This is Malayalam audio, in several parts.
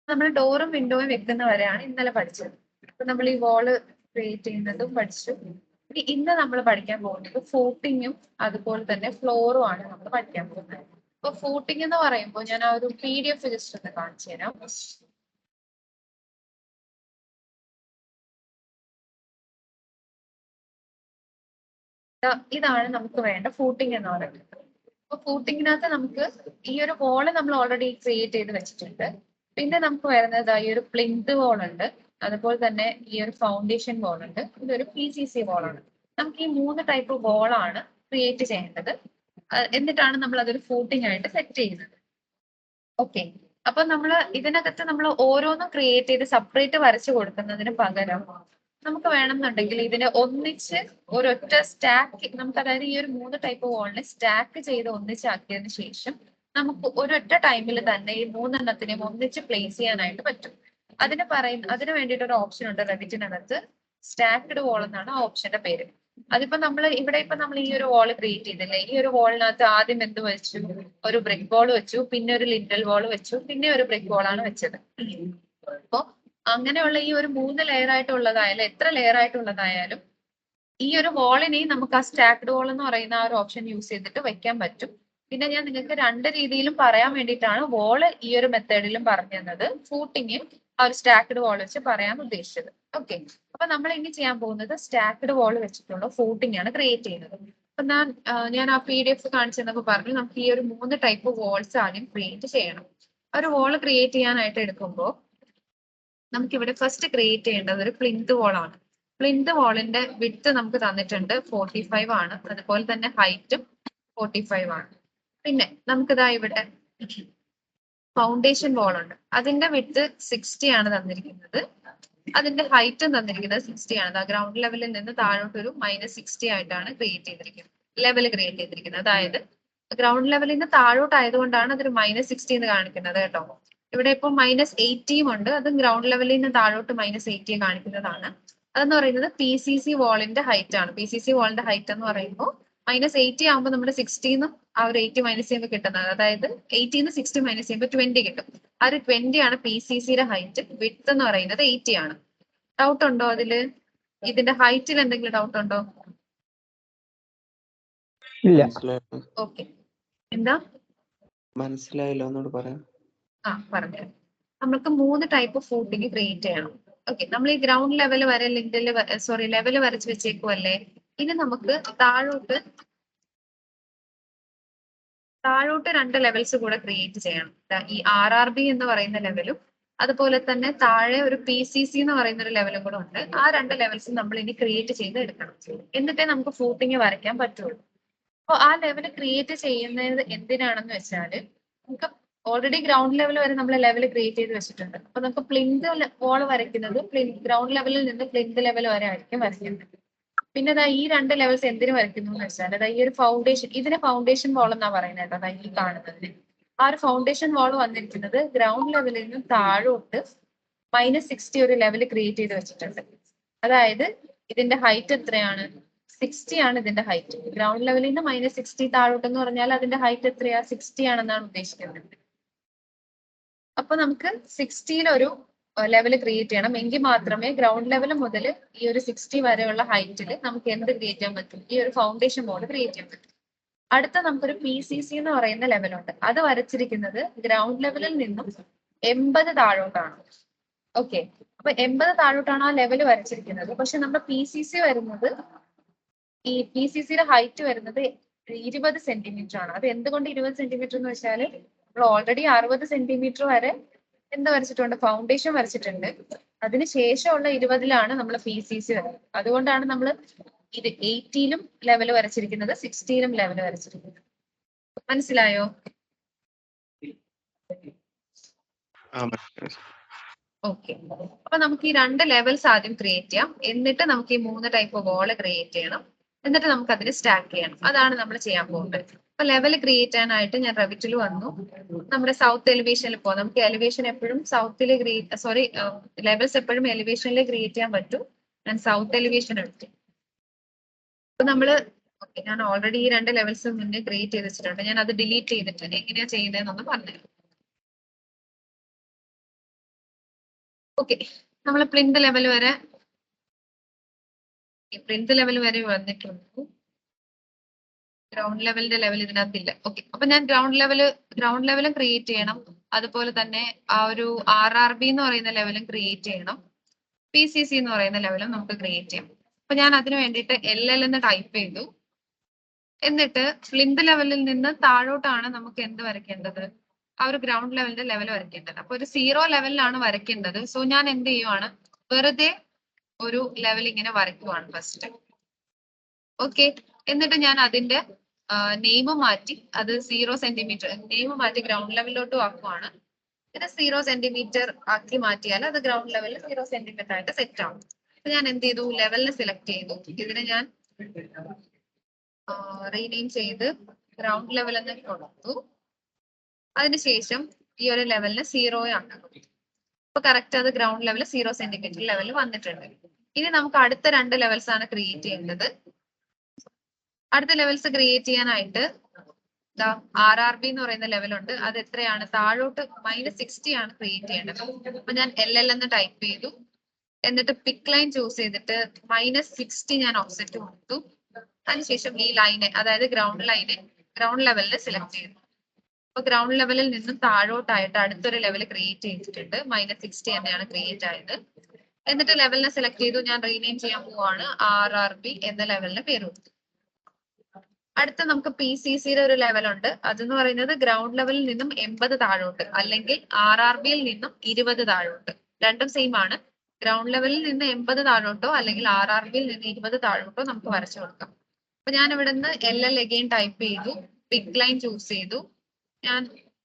നമ്മൾ ഡോറും വിൻഡോയും വെക്കുന്ന വരെയാണ് ഇന്നലെ പഠിച്ചത്. അപ്പൊ നമ്മൾ ഈ വാള് ക്രിയേറ്റ് ചെയ്യുന്നതും പഠിച്ചു. ഇനി ഇന്ന് നമ്മൾ പഠിക്കാൻ പോകുന്നത് ഫൂട്ടിങ്ങും അതുപോലെ തന്നെ ഫ്ലോറും ആണ് നമ്മൾ പഠിക്കാൻ പോകുന്നത്. അപ്പൊ ഫൂട്ടിംഗ് എന്ന് പറയുമ്പോൾ ഞാൻ ആ ഒരു PDF ജസ്റ്റ് ഒന്ന് കാണിച്ചു തരാം. ഇതാണ് നമുക്ക് വേണ്ട ഫൂട്ടിംഗ് എന്ന് പറയുന്നത്. അപ്പൊ ഫൂട്ടിങ്ങിനകത്ത് നമുക്ക് ഈ ഒരു വോള് നമ്മൾ ഓൾറെഡി ക്രിയേറ്റ് ചെയ്ത് വെച്ചിട്ടുണ്ട്. പിന്നെ നമുക്ക് വരുന്നത് ഈ ഒരു പ്ലിന്ത് വോൾ ഉണ്ട്, അതുപോലെ തന്നെ ഈ ഒരു ഫൗണ്ടേഷൻ വോൾ ഉണ്ട്, ഇതൊരു PCC വോളാണ്. നമുക്ക് ഈ 3 ടൈപ്പ് വോളാണ് ക്രിയേറ്റ് ചെയ്യേണ്ടത്. എന്നിട്ടാണ് നമ്മൾ അതൊരു ഫൂട്ടിംഗ് ആയിട്ട് സെറ്റ് ചെയ്യുന്നത്. ഓക്കെ, അപ്പൊ നമ്മൾ ഇതിനകത്ത് നമ്മൾ ഓരോന്നും ക്രിയേറ്റ് ചെയ്ത് സെപ്പറേറ്റ് വരച്ചു കൊടുക്കുന്നതിന് പകരം നമുക്ക് വേണമെന്നുണ്ടെങ്കിൽ ഇതിനെ ഒന്നിച്ച് ഒരൊറ്റ സ്റ്റാക്ക്, നമുക്ക് അതായത് ഈ ഒരു 3 ടൈപ്പ് വോളിനെ സ്റ്റാക്ക് ചെയ്ത് ഒന്നിച്ചാക്കിയതിനു ശേഷം നമുക്ക് ഒരൊറ്റ ടൈമിൽ തന്നെ ഈ 3 ഒന്നിച്ച് പ്ലേസ് ചെയ്യാനായിട്ട് പറ്റും. അതിന് വേണ്ടിയിട്ട് ഒരു ഓപ്ഷൻ ഉണ്ട് റെവിറ്റിനകത്ത്, സ്റ്റാക്ക്ഡ് വോൾ എന്നാണ് ആ ഓപ്ഷന്റെ പേര്. അതിപ്പോ നമ്മൾ ഈ ഒരു വാൾ ക്രിയേറ്റ് ചെയ്തില്ലേ, ഈ ഒരു വാളിനകത്ത് ആദ്യം എന്ത് വെച്ചു, ഒരു ബ്രിക്ക് വാൾ വെച്ചു, പിന്നെ ഒരു ലിന്റൽ വാൾ വെച്ചു, പിന്നെ ഒരു ബ്രിക്ക് വാൾ ആണ് വെച്ചത്. അപ്പോ അങ്ങനെയുള്ള ഈ ഒരു 3 ലെയർ ആയിട്ടുള്ളതായാലും എത്ര ലെയർ ആയിട്ടുള്ളതായാലും ഈ ഒരു വാളിനെയും നമുക്ക് ആ സ്റ്റാക്ക്ഡ് വാൾ എന്ന് പറയുന്ന ആ ഒരു ഓപ്ഷൻ യൂസ് ചെയ്തിട്ട് വെക്കാൻ പറ്റും. പിന്നെ ഞാൻ നിങ്ങൾക്ക് 2 രീതിയിലും പറയാൻ വേണ്ടിയിട്ടാണ് വാള് ഈ ഒരു മെത്തേഡിലും പറഞ്ഞു തന്നത്, ഫൂട്ടിങ്ങും ആ ഒരു സ്റ്റാക്ക്ഡ് വാൾ വെച്ച് പറയാൻ ഉദ്ദേശിച്ചത്. ഓക്കെ, അപ്പൊ നമ്മൾ ഇനി ചെയ്യാൻ പോകുന്നത് സ്റ്റാക്ക്ഡ് വാൾ വെച്ചിട്ടുള്ള ഫൂട്ടിംഗ് ആണ് ക്രിയേറ്റ് ചെയ്യുന്നത്. അപ്പൊ ഞാൻ ആ PDF കാണിച്ചു തന്നപ്പോൾ പറഞ്ഞു നമുക്ക് ഈ ഒരു 3 ടൈപ്പ് വാൾസ് ആദ്യം ക്രിയേറ്റ് ചെയ്യണം. ഒരു വാൾ ക്രിയേറ്റ് ചെയ്യാനായിട്ട് എടുക്കുമ്പോൾ നമുക്ക് ഇവിടെ ഫസ്റ്റ് ക്രിയേറ്റ് ചെയ്യേണ്ടത് ഒരു പ്ലിന്ത് വാൾ ആണ്. പ്ലിന്ത് വാളിന്റെ വിഡ്ത്ത് നമുക്ക് തന്നിട്ടുണ്ട് 45 ആണ്, അതുപോലെ തന്നെ ഹൈറ്റും 45 ആണ്. പിന്നെ നമുക്കിതാ ഇവിടെ ഫൗണ്ടേഷൻ വാൾ ഉണ്ട്, അതിന്റെ വിഡ്ത്ത് 60 ആണ് തന്നിരിക്കുന്നത്, അതിന്റെ ഹൈറ്റും തന്നിരിക്കുന്നത് 60 ആണ്. ഗ്രൗണ്ട് ലെവലിൽ നിന്ന് താഴോട്ട് ഒരു -60 ആയിട്ടാണ് ക്രിയേറ്റ് ചെയ്തിരിക്കുന്നത്, ലെവൽ ക്രിയേറ്റ് ചെയ്തിരിക്കുന്നത്. അതായത് ഗ്രൗണ്ട് ലെവലിൽ നിന്ന് താഴോട്ട് ആയതുകൊണ്ടാണ് അതൊരു -60 എന്ന് കാണിക്കുന്നത് കേട്ടോ. ഇവിടെ ഇപ്പൊ -80 ഉണ്ട്, അത് ഗ്രൗണ്ട് ലെവലിൽ നിന്ന് താഴോട്ട് -80 കാണിക്കുന്നതാണ്. അതെന്ന് പറയുന്നത് PCC വാളിന്റെ ഹൈറ്റ് ആണ്. PCC വാളിന്റെ ഹൈറ്റ് എന്ന് പറയുമ്പോൾ -80 ആകുമ്പോൾ നമ്മുടെ 60 ആ ഒരു 80 മൈനസ് ചെയ്യുമ്പോൾ കിട്ടുന്നത്, അതായത് 80 60 മൈനസ് ചെയ്യുമ്പോൾ 20 കിട്ടും. ആ ഒരു 20 ആണ് PCCയുടെ ഹൈറ്റ്. വിഡ്ത്ത് എന്ന് പറയുന്നത് 80 ആണ്. ഡൗട്ട് ഉണ്ടോ അതില്? ഇതിന്റെ ഹൈറ്റിൽ എന്തെങ്കിലും ഡൗട്ട് ഉണ്ടോ? ഇല്ല. ഓക്കെ, എന്താ മനസ്സിലായില്ല, ഒന്നുകൂടെ പറയാം. പറഞ്ഞു. നമുക്ക് 3 ടൈപ്പ് ഫൂട്ടിങ് ക്രിയേറ്റ് ചെയ്യണം. ഓക്കെ, നമ്മൾ ഈ ഗ്രൗണ്ട് ലെവൽ വരെ ലെവൽ വരച്ച് വെച്ചേക്കുമല്ലേ. ഇനി നമുക്ക് താഴോട്ട് 2 ലെവൽസ് കൂടെ ക്രിയേറ്റ് ചെയ്യണം. ഈ RRB എന്ന് പറയുന്ന ലെവലും അതുപോലെ തന്നെ താഴെ ഒരു PCC എന്ന് പറയുന്ന ഒരു ലെവലും കൂടെ ഉണ്ട്. ആ 2 ലെവൽസ് നമ്മൾ ഇനി ക്രിയേറ്റ് ചെയ്ത് എടുക്കണം, എന്നിട്ടേ നമുക്ക് ഫൂട്ടിങ് വരയ്ക്കാൻ പറ്റുള്ളൂ. അപ്പോൾ ആ ലെവൽ ക്രിയേറ്റ് ചെയ്യുന്നത് എന്തിനാണെന്ന് വെച്ചാല്, നമുക്ക് ഓൾറെഡി ഗ്രൗണ്ട് ലെവൽ വരെ നമ്മൾ ലെവൽ ക്രിയേറ്റ് ചെയ്ത് വെച്ചിട്ടുണ്ട്. അപ്പൊ നമുക്ക് പ്ലിന്ത് വാൾ വരയ്ക്കുന്നത് ഗ്രൗണ്ട് ലെവലിൽ നിന്ന് പ്ലിന്ത് ലെവൽ വരെ ആയിരിക്കും വരയ്ക്കുന്നത്. പിന്നെ ഈ 2 ലെവൽസ് എന്തിനു വരയ്ക്കുന്നു എന്ന് വെച്ചാൽ, ഈ ഒരു ഫൗണ്ടേഷൻ, ഇതിന് ഫൗണ്ടേഷൻ വാൾ എന്നാ പറയുന്നത് കേട്ടോ. ഈ കാണുന്നതിന് ആ ഒരു ഫൗണ്ടേഷൻ വാൾ വന്നിരിക്കുന്നത് ഗ്രൗണ്ട് ലെവലിൽ നിന്ന് താഴോട്ട് -60 ഒരു ലെവൽ ക്രിയേറ്റ് ചെയ്ത് വെച്ചിട്ടുണ്ട്. അതായത് ഇതിന്റെ ഹൈറ്റ് എത്രയാണ്? 60 ആണ് ഇതിന്റെ ഹൈറ്റ്. ഗ്രൗണ്ട് ലെവലിൽ നിന്ന് -60 താഴോട്ട് എന്ന് പറഞ്ഞാൽ അതിന്റെ ഹൈറ്റ് എത്രയാ? 60 ആണെന്നാണ് ഉദ്ദേശിക്കുന്നത്. അപ്പൊ നമുക്ക് 60 ഒരു ലെവൽ ക്രിയേറ്റ് ചെയ്യണം, എങ്കിൽ മാത്രമേ ഗ്രൗണ്ട് ലെവൽ മുതൽ ഈ ഒരു 60 വരെയുള്ള ഹൈറ്റിൽ നമുക്ക് എന്ത് ക്രിയേറ്റ് ചെയ്യാൻ പറ്റും? ഈ ഒരു ഫൗണ്ടേഷൻ ബോർഡ് ക്രിയേറ്റ് ചെയ്യാൻ പറ്റും. അടുത്ത നമുക്കൊരു PCC എന്ന് പറയുന്ന ലെവലുണ്ട്, അത് വരച്ചിരിക്കുന്നത് ഗ്രൗണ്ട് ലെവലിൽ നിന്നും 80 താഴോട്ടാണ്. ഓക്കെ, അപ്പൊ 80 താഴോട്ടാണ് ആ ലെവൽ വരച്ചിരിക്കുന്നത്. പക്ഷെ നമ്മുടെ PCC വരുന്നത്, ഈ PCCയുടെ ഹൈറ്റ് വരുന്നത് 20 സെന്റിമീറ്റർ ആണ്. അത് എന്തുകൊണ്ട് 20 സെന്റിമീറ്റർ എന്ന് വെച്ചാൽ, നമ്മൾ ഓൾറെഡി 60 സെന്റിമീറ്റർ വരെ എന്ത് വരച്ചിട്ടുണ്ട്? ഫൗണ്ടേഷൻ വരച്ചിട്ടുണ്ട്. അതിന് ശേഷമുള്ള 20ലാണ് നമ്മൾ PCC വരുന്നത്. അതുകൊണ്ടാണ് നമ്മൾ ഇത് 80ലും ലെവൽ വരച്ചിരിക്കുന്നത്, 60ലും ലെവൽ വരച്ചിരിക്കുന്നത്. മനസ്സിലായോ? ഓക്കെ, അപ്പൊ നമുക്ക് ഈ 2 ലെവൽസ് ആദ്യം ക്രിയേറ്റ് ചെയ്യാം, എന്നിട്ട് നമുക്ക് ഈ 3 ടൈപ്പ് വോള് ക്രിയേറ്റ് ചെയ്യണം, എന്നിട്ട് നമുക്ക് അതിന് സ്റ്റാക്ക് ചെയ്യണം. അതാണ് നമ്മൾ ചെയ്യാൻ പോകുന്നത്. അപ്പൊ ലെവൽ ക്രിയേറ്റ് ചെയ്യാനായിട്ട് ഞാൻ റെവിറ്റിൽ വന്നു. നമ്മുടെ സൗത്ത് എലിവേഷനിൽ പോകാം. നമുക്ക് എലിവേഷൻ എപ്പോഴും സൗത്തിൽ ലെവൽസ് എപ്പോഴും എലിവേഷനിൽ ക്രിയേറ്റ് ചെയ്യാൻ പറ്റും. ഞാൻ സൗത്ത് എലിവേഷൻ എടുത്തു. അപ്പൊ ഞാൻ ഓൾറെഡി ഈ 2 ലെവൽസ് മുന്നേ ക്രിയേറ്റ് ചെയ്ത് വെച്ചിട്ടുണ്ട്. ഞാൻ അത് ഡിലീറ്റ് ചെയ്തിട്ട് എങ്ങനെയാ ചെയ്യുന്നതെന്നൊന്ന് പറഞ്ഞു. ഓക്കെ, നമ്മൾ പ്ലിന്ത് ലെവൽ വരെ വന്നിട്ടുണ്ട്. ഗ്രൗണ്ട് ലെവലിന്റെ ലെവൽ ഇതിനകത്തില്ല. ഓക്കെ, അപ്പൊ ഞാൻ ഗ്രൗണ്ട് ലെവലും ക്രിയേറ്റ് ചെയ്യണം. അതുപോലെ തന്നെ ആ ഒരു RRB എന്ന് പറയുന്ന ലെവലും ക്രിയേറ്റ് ചെയ്യണം. PCC എന്ന് പറയുന്ന ലെവലും നമുക്ക് ക്രിയേറ്റ് ചെയ്യാം. അപ്പൊ ഞാൻ അതിന് വേണ്ടിയിട്ട് LL എന്ന് ടൈപ്പ് ചെയ്തു. എന്നിട്ട് പ്ലിന്ത് ലെവലിൽ നിന്ന് താഴോട്ടാണ് നമുക്ക് എന്ത് വരയ്ക്കേണ്ടത്? ആ ഒരു ഗ്രൗണ്ട് ലെവലിന്റെ ലെവൽ വരയ്ക്കേണ്ടത്. അപ്പൊ ഒരു 0 ലെവലിലാണ് വരയ്ക്കേണ്ടത്. സോ ഞാൻ എന്ത് ചെയ്യുവാണ്? വെറുതെ ഒരു ലെവൽ ഇങ്ങനെ വരയ്ക്കുവാണ് ഫസ്റ്റ്. ഓക്കെ, എന്നിട്ട് ഞാൻ അതിന്റെ നെയിം മാറ്റി, അത് 0 സെന്റിമീറ്റർ നെയിം മാറ്റി ഗ്രൗണ്ട് ലെവലിലോട്ട് ആക്കുവാണ്. ഇത് 0 സെന്റിമീറ്റർ ആക്കി മാറ്റിയാൽ അത് ഗ്രൗണ്ട് ലെവലിൽ 0 സെന്റിമീറ്റർ ആയിട്ട് സെറ്റ് ആവും. അപ്പൊ ഞാൻ എന്ത് ചെയ്തു? ലെവലിന് സെലക്ട് ചെയ്തു. ഇതിനെ ഞാൻ റീനെയിം ചെയ്ത് ഗ്രൗണ്ട് ലെവൽ എന്ന് കൊടുത്തു. അതിനുശേഷം ഈ ഒരു ലെവലിന് 0 ആണ്. അപ്പൊ കറക്റ്റ് അത് ഗ്രൗണ്ട് ലെവൽ 0 സെന്റിമീറ്റർ ലെവലിൽ വന്നിട്ടുണ്ട്. ഇനി നമുക്ക് അടുത്ത 2 ലെവൽസ് ആണ് ക്രിയേറ്റ് ചെയ്യേണ്ടത്. അടുത്ത ലെവൽസ് ക്രിയേറ്റ് ചെയ്യാനായിട്ട് RRB എന്ന് പറയുന്ന ലെവലുണ്ട്. അത് എത്രയാണ്? താഴോട്ട് -60 ആണ് ക്രിയേറ്റ് ചെയ്യേണ്ടത്. അപ്പൊ ഞാൻ LL എന്ന് ടൈപ്പ് ചെയ്തു. എന്നിട്ട് പിക്ക് ലൈൻ ചൂസ് ചെയ്തിട്ട് -60 ഞാൻ ഓഫ്സെറ്റ് കൊടുത്തു. അതിനുശേഷം ഈ ലൈനെ, അതായത് ഗ്രൗണ്ട് ലെവലിൽ സെലക്ട് ചെയ്തു. അപ്പൊ ഗ്രൗണ്ട് ലെവലിൽ നിന്നും താഴോട്ടായിട്ട് അടുത്തൊരു ലെവൽ ക്രിയേറ്റ് ചെയ്തിട്ടുണ്ട്. -60 തന്നെയാണ് ക്രിയേറ്റ് ആയത്. എന്നിട്ട് ലെവലിനെ സെലക്ട് ചെയ്തു. ഞാൻ റീനെയിം ചെയ്യാൻ പോവാണ്. RRB എന്ന ലെവലിന് പേര് കൊടുത്തു. അടുത്ത നമുക്ക് PCCയുടെ ഒരു ലെവൽ ഉണ്ട്. അതെന്ന് പറയുന്നത് ഗ്രൗണ്ട് ലെവലിൽ നിന്നും 80 താഴോട്ട്, അല്ലെങ്കിൽ RRBയിൽ നിന്നും 20 താഴോട്ട്. രണ്ടും സെയിം ആണ്. ഗ്രൗണ്ട് ലെവലിൽ നിന്ന് 80 താഴോട്ടോ അല്ലെങ്കിൽ RRBയിൽ നിന്ന് 20 താഴോട്ടോ നമുക്ക് വരച്ചു കൊടുക്കാം. അപ്പൊ ഞാൻ ഇവിടെ നിന്ന് LL അഗെയിൻ ടൈപ്പ് ചെയ്തു. പിക്ക് ലൈൻ ചൂസ് ചെയ്തു. ഞാൻ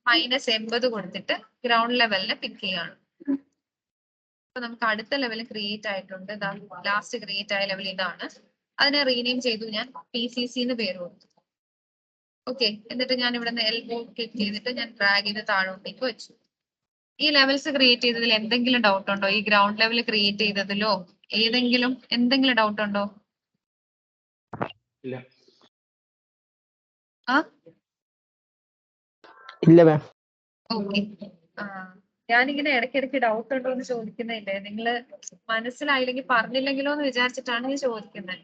-80 കൊടുത്തിട്ട് ഗ്രൗണ്ട് ലെവലിനെ പിക്ക് ചെയ്യാണ്. അപ്പൊ നമുക്ക് അടുത്ത ലെവൽ ക്രിയേറ്റ് ആയിട്ടുണ്ട്. ലാസ്റ്റ് ക്രിയേറ്റ് ആയ ലെവൽ ഇതാണ്. അതിനെ റീനെയിം ചെയ്തു. ഞാൻ PCC എന്ന് പേര് കൊടുത്തു. ഓക്കെ, എന്നിട്ട് ഞാൻ ഇവിടെ നിന്ന് എൽബോ ക്ലിക്ക് ചെയ്തിട്ട് ഞാൻ ഡ്രാഗ് ചെയ്ത് താഴോട്ടേക്ക് വെച്ചു. ഈ ലെവൽസ് ക്രിയേറ്റ് ചെയ്തതിൽ എന്തെങ്കിലും ഡൗട്ട് ഉണ്ടോ? ഈ ഗ്രൗണ്ട് ലെവൽ ക്രിയേറ്റ് ചെയ്തതിലോ എന്തെങ്കിലും ഡൗട്ട് ഉണ്ടോ? ഇല്ല. ഇല്ല മാം. ഓക്കെ, ഞാനിങ്ങനെ ഇടയ്ക്കിടയ്ക്ക് ഡൗട്ട് ഉണ്ടോ എന്ന് ചോദിക്കുന്നില്ലേ? നിങ്ങള് മനസ്സിലായില്ലെങ്കിൽ പറഞ്ഞില്ലെങ്കിലോ എന്ന് വിചാരിച്ചിട്ടാണ് ഞാൻ ചോദിക്കുന്നത്.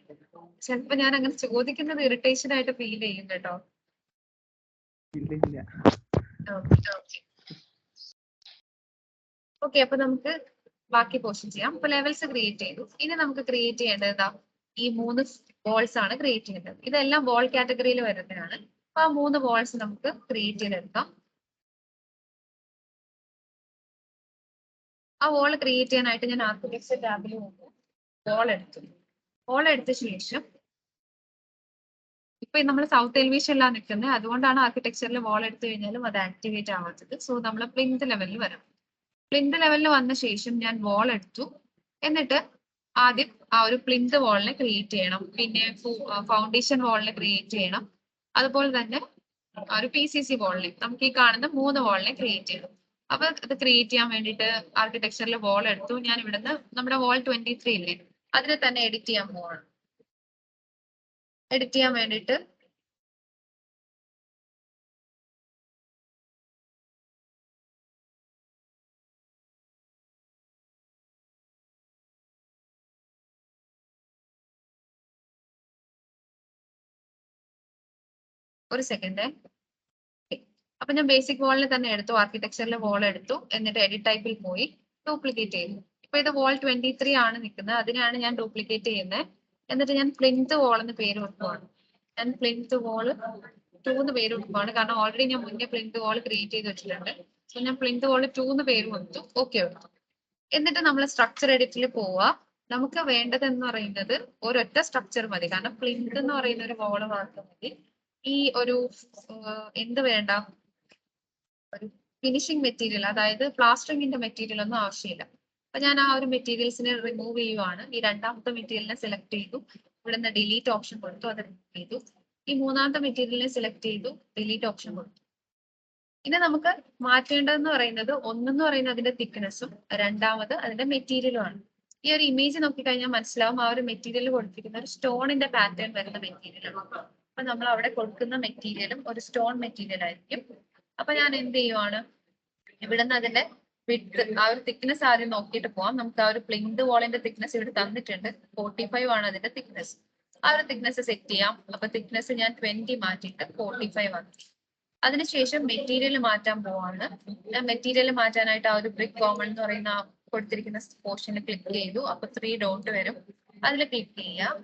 ചിലപ്പോ ഞാൻ അങ്ങനെ ചോദിക്കുന്നത് ഇറിറ്റേഷൻ ആയിട്ട് ഫീൽ ചെയ്യും കേട്ടോ. ഓക്കെ, അപ്പൊ നമുക്ക് ബാക്കി പോർഷൻ ചെയ്യാം. അപ്പൊ ലെവൽസ് ക്രിയേറ്റ് ചെയ്തു. ഇനി നമുക്ക് ക്രിയേറ്റ് ചെയ്യേണ്ടത് ഈ 3 വോൾസ് ആണ് ക്രിയേറ്റ് ചെയ്യേണ്ടത്. ഇതെല്ലാം വോൾ കാറ്റഗറിയിൽ വരുന്നതാണ്. അപ്പൊ ആ 3 വോൾസ് നമുക്ക് ക്രിയേറ്റ് ചെയ്തെടുക്കാം. ആ വോൾ ക്രിയേറ്റ് ചെയ്യാനായിട്ട് ഞാൻ ആർക്കിടെക്ചർ ടാബിൽ വന്നു വോൾ എടുത്ത ശേഷം, ഇപ്പൊ നമ്മൾ സൗത്ത് എലിവേഷനിലാണ് നിൽക്കുന്നത്. അതുകൊണ്ടാണ് ആർക്കിടെക്ചറിൽ വോൾ എടുത്തു കഴിഞ്ഞാലും അത് ആക്ടിവേറ്റ് ആവാത്തത്. സോ നമ്മൾ പ്ലിന്ത് ലെവലിൽ വരണം. പ്ലിന്ത് ലെവലിൽ വന്ന ശേഷം ഞാൻ വോൾ എടുത്തു. എന്നിട്ട് ആദ്യം ആ ഒരു പ്ലിന്ത് വോളിനെ ക്രിയേറ്റ് ചെയ്യണം. പിന്നെ ഫൗണ്ടേഷൻ വോളിനെ ക്രിയേറ്റ് ചെയ്യണം. അതുപോലെ തന്നെ ഒരു PCC വോളിനെ, നമുക്ക് ഈ കാണുന്ന 3 വോളിനെ ക്രിയേറ്റ് ചെയ്യണം. അപ്പൊ അത് ക്രിയേറ്റ് ചെയ്യാൻ വേണ്ടിയിട്ട് ആർക്കിടെക്ചറിൽ വോൾ എടുത്തു. ഞാൻ ഇവിടുന്ന് നമ്മുടെ വോൾ 23 ഇല്ലേ, അതിനെ തന്നെ എഡിറ്റ് ചെയ്യാൻ പോവാണ്. എഡിറ്റ് ചെയ്യാൻ വേണ്ടിയിട്ട് ഒരു സെക്കൻഡ്. അപ്പൊ ഞാൻ ബേസിക് വോളിനെ തന്നെ എടുത്തു. ആർക്കിടെക്ചറിൽ വോൾ എടുത്തു. എന്നിട്ട് എഡിറ്റ് ടൈപ്പിൽ പോയി ഡ്യൂപ്ലിക്കേറ്റ് ചെയ്തു. ഇപ്പൊ ഇത് വോൾ 23 ആണ് നിൽക്കുന്നത്. അതിനാണ് ഞാൻ ഡ്യൂപ്ലിക്കേറ്റ് ചെയ്യുന്നത്. എന്നിട്ട് ഞാൻ പ്ലിന്ത് വോൾ എന്ന് പേര് വെക്കുവാണ്. ഞാൻ പ്ലിന്ത് വോൾ 2 എന്ന് പേര് കൊടുക്കുവാണ്. കാരണം ഓൾറെഡി ഞാൻ മുന്നേ പ്ലിന്ത് വോൾ ക്രിയേറ്റ് ചെയ്ത് വെച്ചിട്ടുണ്ട്. സോ ഞാൻ പ്ലിന്ത് വോൾ 2 എന്ന് പേര് കൊടുത്തു. ഓക്കെ കൊടുത്തു. എന്നിട്ട് നമ്മൾ സ്ട്രക്ചർ എഡിറ്റിൽ പോവുക. നമുക്ക് വേണ്ടത് എന്ന് പറയുന്നത് ഒരൊറ്റ സ്ട്രക്ചർ മതി. കാരണം പ്ലിന്ത് എന്ന് പറയുന്ന ഒരു വോൾ മാത്രം മതി. ഈ ഒരു എന്ത് വേണ്ട, ഒരു ഫിനിഷിംഗ് മെറ്റീരിയൽ, അതായത് പ്ലാസ്റ്ററിംഗിന്റെ മെറ്റീരിയൽ ഒന്നും ആവശ്യമില്ല. അപ്പൊ ഞാൻ ആ ഒരു മെറ്റീരിയൽസിനെ റിമൂവ് ചെയ്യുവാണ്. ഈ രണ്ടാമത്തെ മെറ്റീരിയലിനെ സെലക്ട് ചെയ്തു. ഇവിടെ നിന്ന് ഡിലീറ്റ് ഓപ്ഷൻ കൊടുത്തു, അത് റിമൂവ് ചെയ്തു. ഈ മൂന്നാമത്തെ മെറ്റീരിയലിനെ സെലക്ട് ചെയ്തു, ഡിലീറ്റ് ഓപ്ഷൻ കൊടുത്തു. ഇനി നമുക്ക് മാറ്റേണ്ടതെന്ന് പറയുന്നത് ഒന്നെന്ന് പറയുന്നത് അതിന്റെ തിക്നെസ്സും, രണ്ടാമത് അതിന്റെ മെറ്റീരിയലും ആണ്. ഈ ഒരു ഇമേജ് നോക്കിക്കഴിഞ്ഞാൽ മനസ്സിലാവും ആ ഒരു മെറ്റീരിയൽ കൊടുത്തിരിക്കുന്ന ഒരു സ്റ്റോണിന്റെ പാറ്റേൺ വരുന്ന മെറ്റീരിയലാണ്. അപ്പൊ നമ്മൾ അവിടെ കൊടുക്കുന്ന മെറ്റീരിയലും ഒരു സ്റ്റോൺ മെറ്റീരിയൽ ആയിരിക്കും. അപ്പൊ ഞാൻ എന്ത് ചെയ്യുവാണ്, ഇവിടെ നിന്ന് അതിന്റെ വിഡ്ത്ത് ആ ഒരു തിക്നെസ് ആദ്യം നോക്കിയിട്ട് പോവാം. നമുക്ക് ആ ഒരു പ്ലിന്ത് വോളിന്റെ തിക്നെസ് ഇവിടെ തന്നിട്ടുണ്ട്. 45 ആണ് അതിന്റെ തിക്നെസ്. ആ ഒരു തിക്നെസ് സെറ്റ് ചെയ്യാം. അപ്പൊ തിക്നെസ് ഞാൻ 20 മാറ്റിയിട്ട് 45 ആക്കി. അതിനുശേഷം മെറ്റീരിയൽ മാറ്റാൻ പോവാണ്. ഞാൻ മെറ്റീരിയൽ മാറ്റാനായിട്ട് ആ ഒരു ബ്രിക്ക് കോമൺ എന്ന് പറയുന്ന കൊടുത്തിരിക്കുന്ന പോർഷനിൽ ക്ലിക്ക് ചെയ്തു. അപ്പൊ 3 ഡോട്ട് വരും. അതിൽ ക്ലിക്ക് ചെയ്യാം.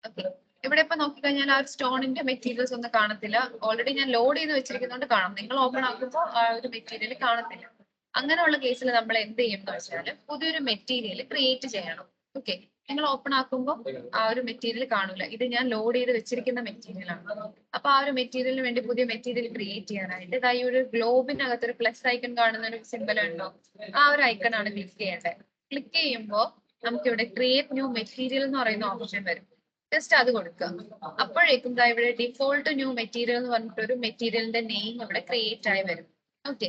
ഓക്കെ, ഇവിടെ ഇപ്പൊ നോക്കിക്കഴിഞ്ഞാൽ ആ ഒരു സ്റ്റോണിന്റെ മെറ്റീരിയൽസ് ഒന്നും കാണത്തില്ല. ഓൾറെഡി ഞാൻ ലോഡ് ചെയ്ത് വെച്ചിരിക്കുന്നതുകൊണ്ട് കാണാം. നിങ്ങൾ ഓപ്പൺ ആക്കുമ്പോൾ ആ ഒരു മെറ്റീരിയൽ കാണത്തില്ല. അങ്ങനെയുള്ള കേസിൽ നമ്മൾ എന്ത് ചെയ്യും എന്ന് വെച്ചാൽ പുതിയൊരു മെറ്റീരിയൽ ക്രിയേറ്റ് ചെയ്യണം. ഓക്കെ, നിങ്ങൾ ഓപ്പൺ ആക്കുമ്പോൾ ആ ഒരു മെറ്റീരിയൽ കാണൂല. ഇത് ഞാൻ ലോഡ് ചെയ്ത് വെച്ചിരിക്കുന്ന മെറ്റീരിയൽ ആണ്. അപ്പൊ ആ ഒരു മെറ്റീരിയലിന് വേണ്ടി പുതിയ മെറ്റീരിയൽ ക്രിയേറ്റ് ചെയ്യാനായിട്ട് ഇതായി ഒരു ഗ്ലോബിനകത്ത് ഒരു പ്ലസ് ഐക്കൺ കാണുന്ന ഒരു സിമ്പൽ ഉണ്ടോ? ആ ഒരു ഐക്കൺ ആണ് ക്ലിക്ക് ചെയ്യേണ്ടത്. ക്ലിക്ക് ചെയ്യുമ്പോൾ നമുക്ക് ഇവിടെ ക്രിയേറ്റ് ന്യൂ മെറ്റീരിയൽ എന്ന് പറയുന്ന ഓപ്ഷൻ വരും. ജസ്റ്റ് അത് കൊടുക്കുക. അപ്പോഴേക്കും ഇവിടെ ഡിഫോൾട്ട് ന്യൂ മെറ്റീരിയൽ എന്ന് പറഞ്ഞിട്ട് ഒരു മെറ്റീരിയലിന്റെ നെയിം ഇവിടെ ക്രിയേറ്റ് ആയി വരും. ഓക്കെ,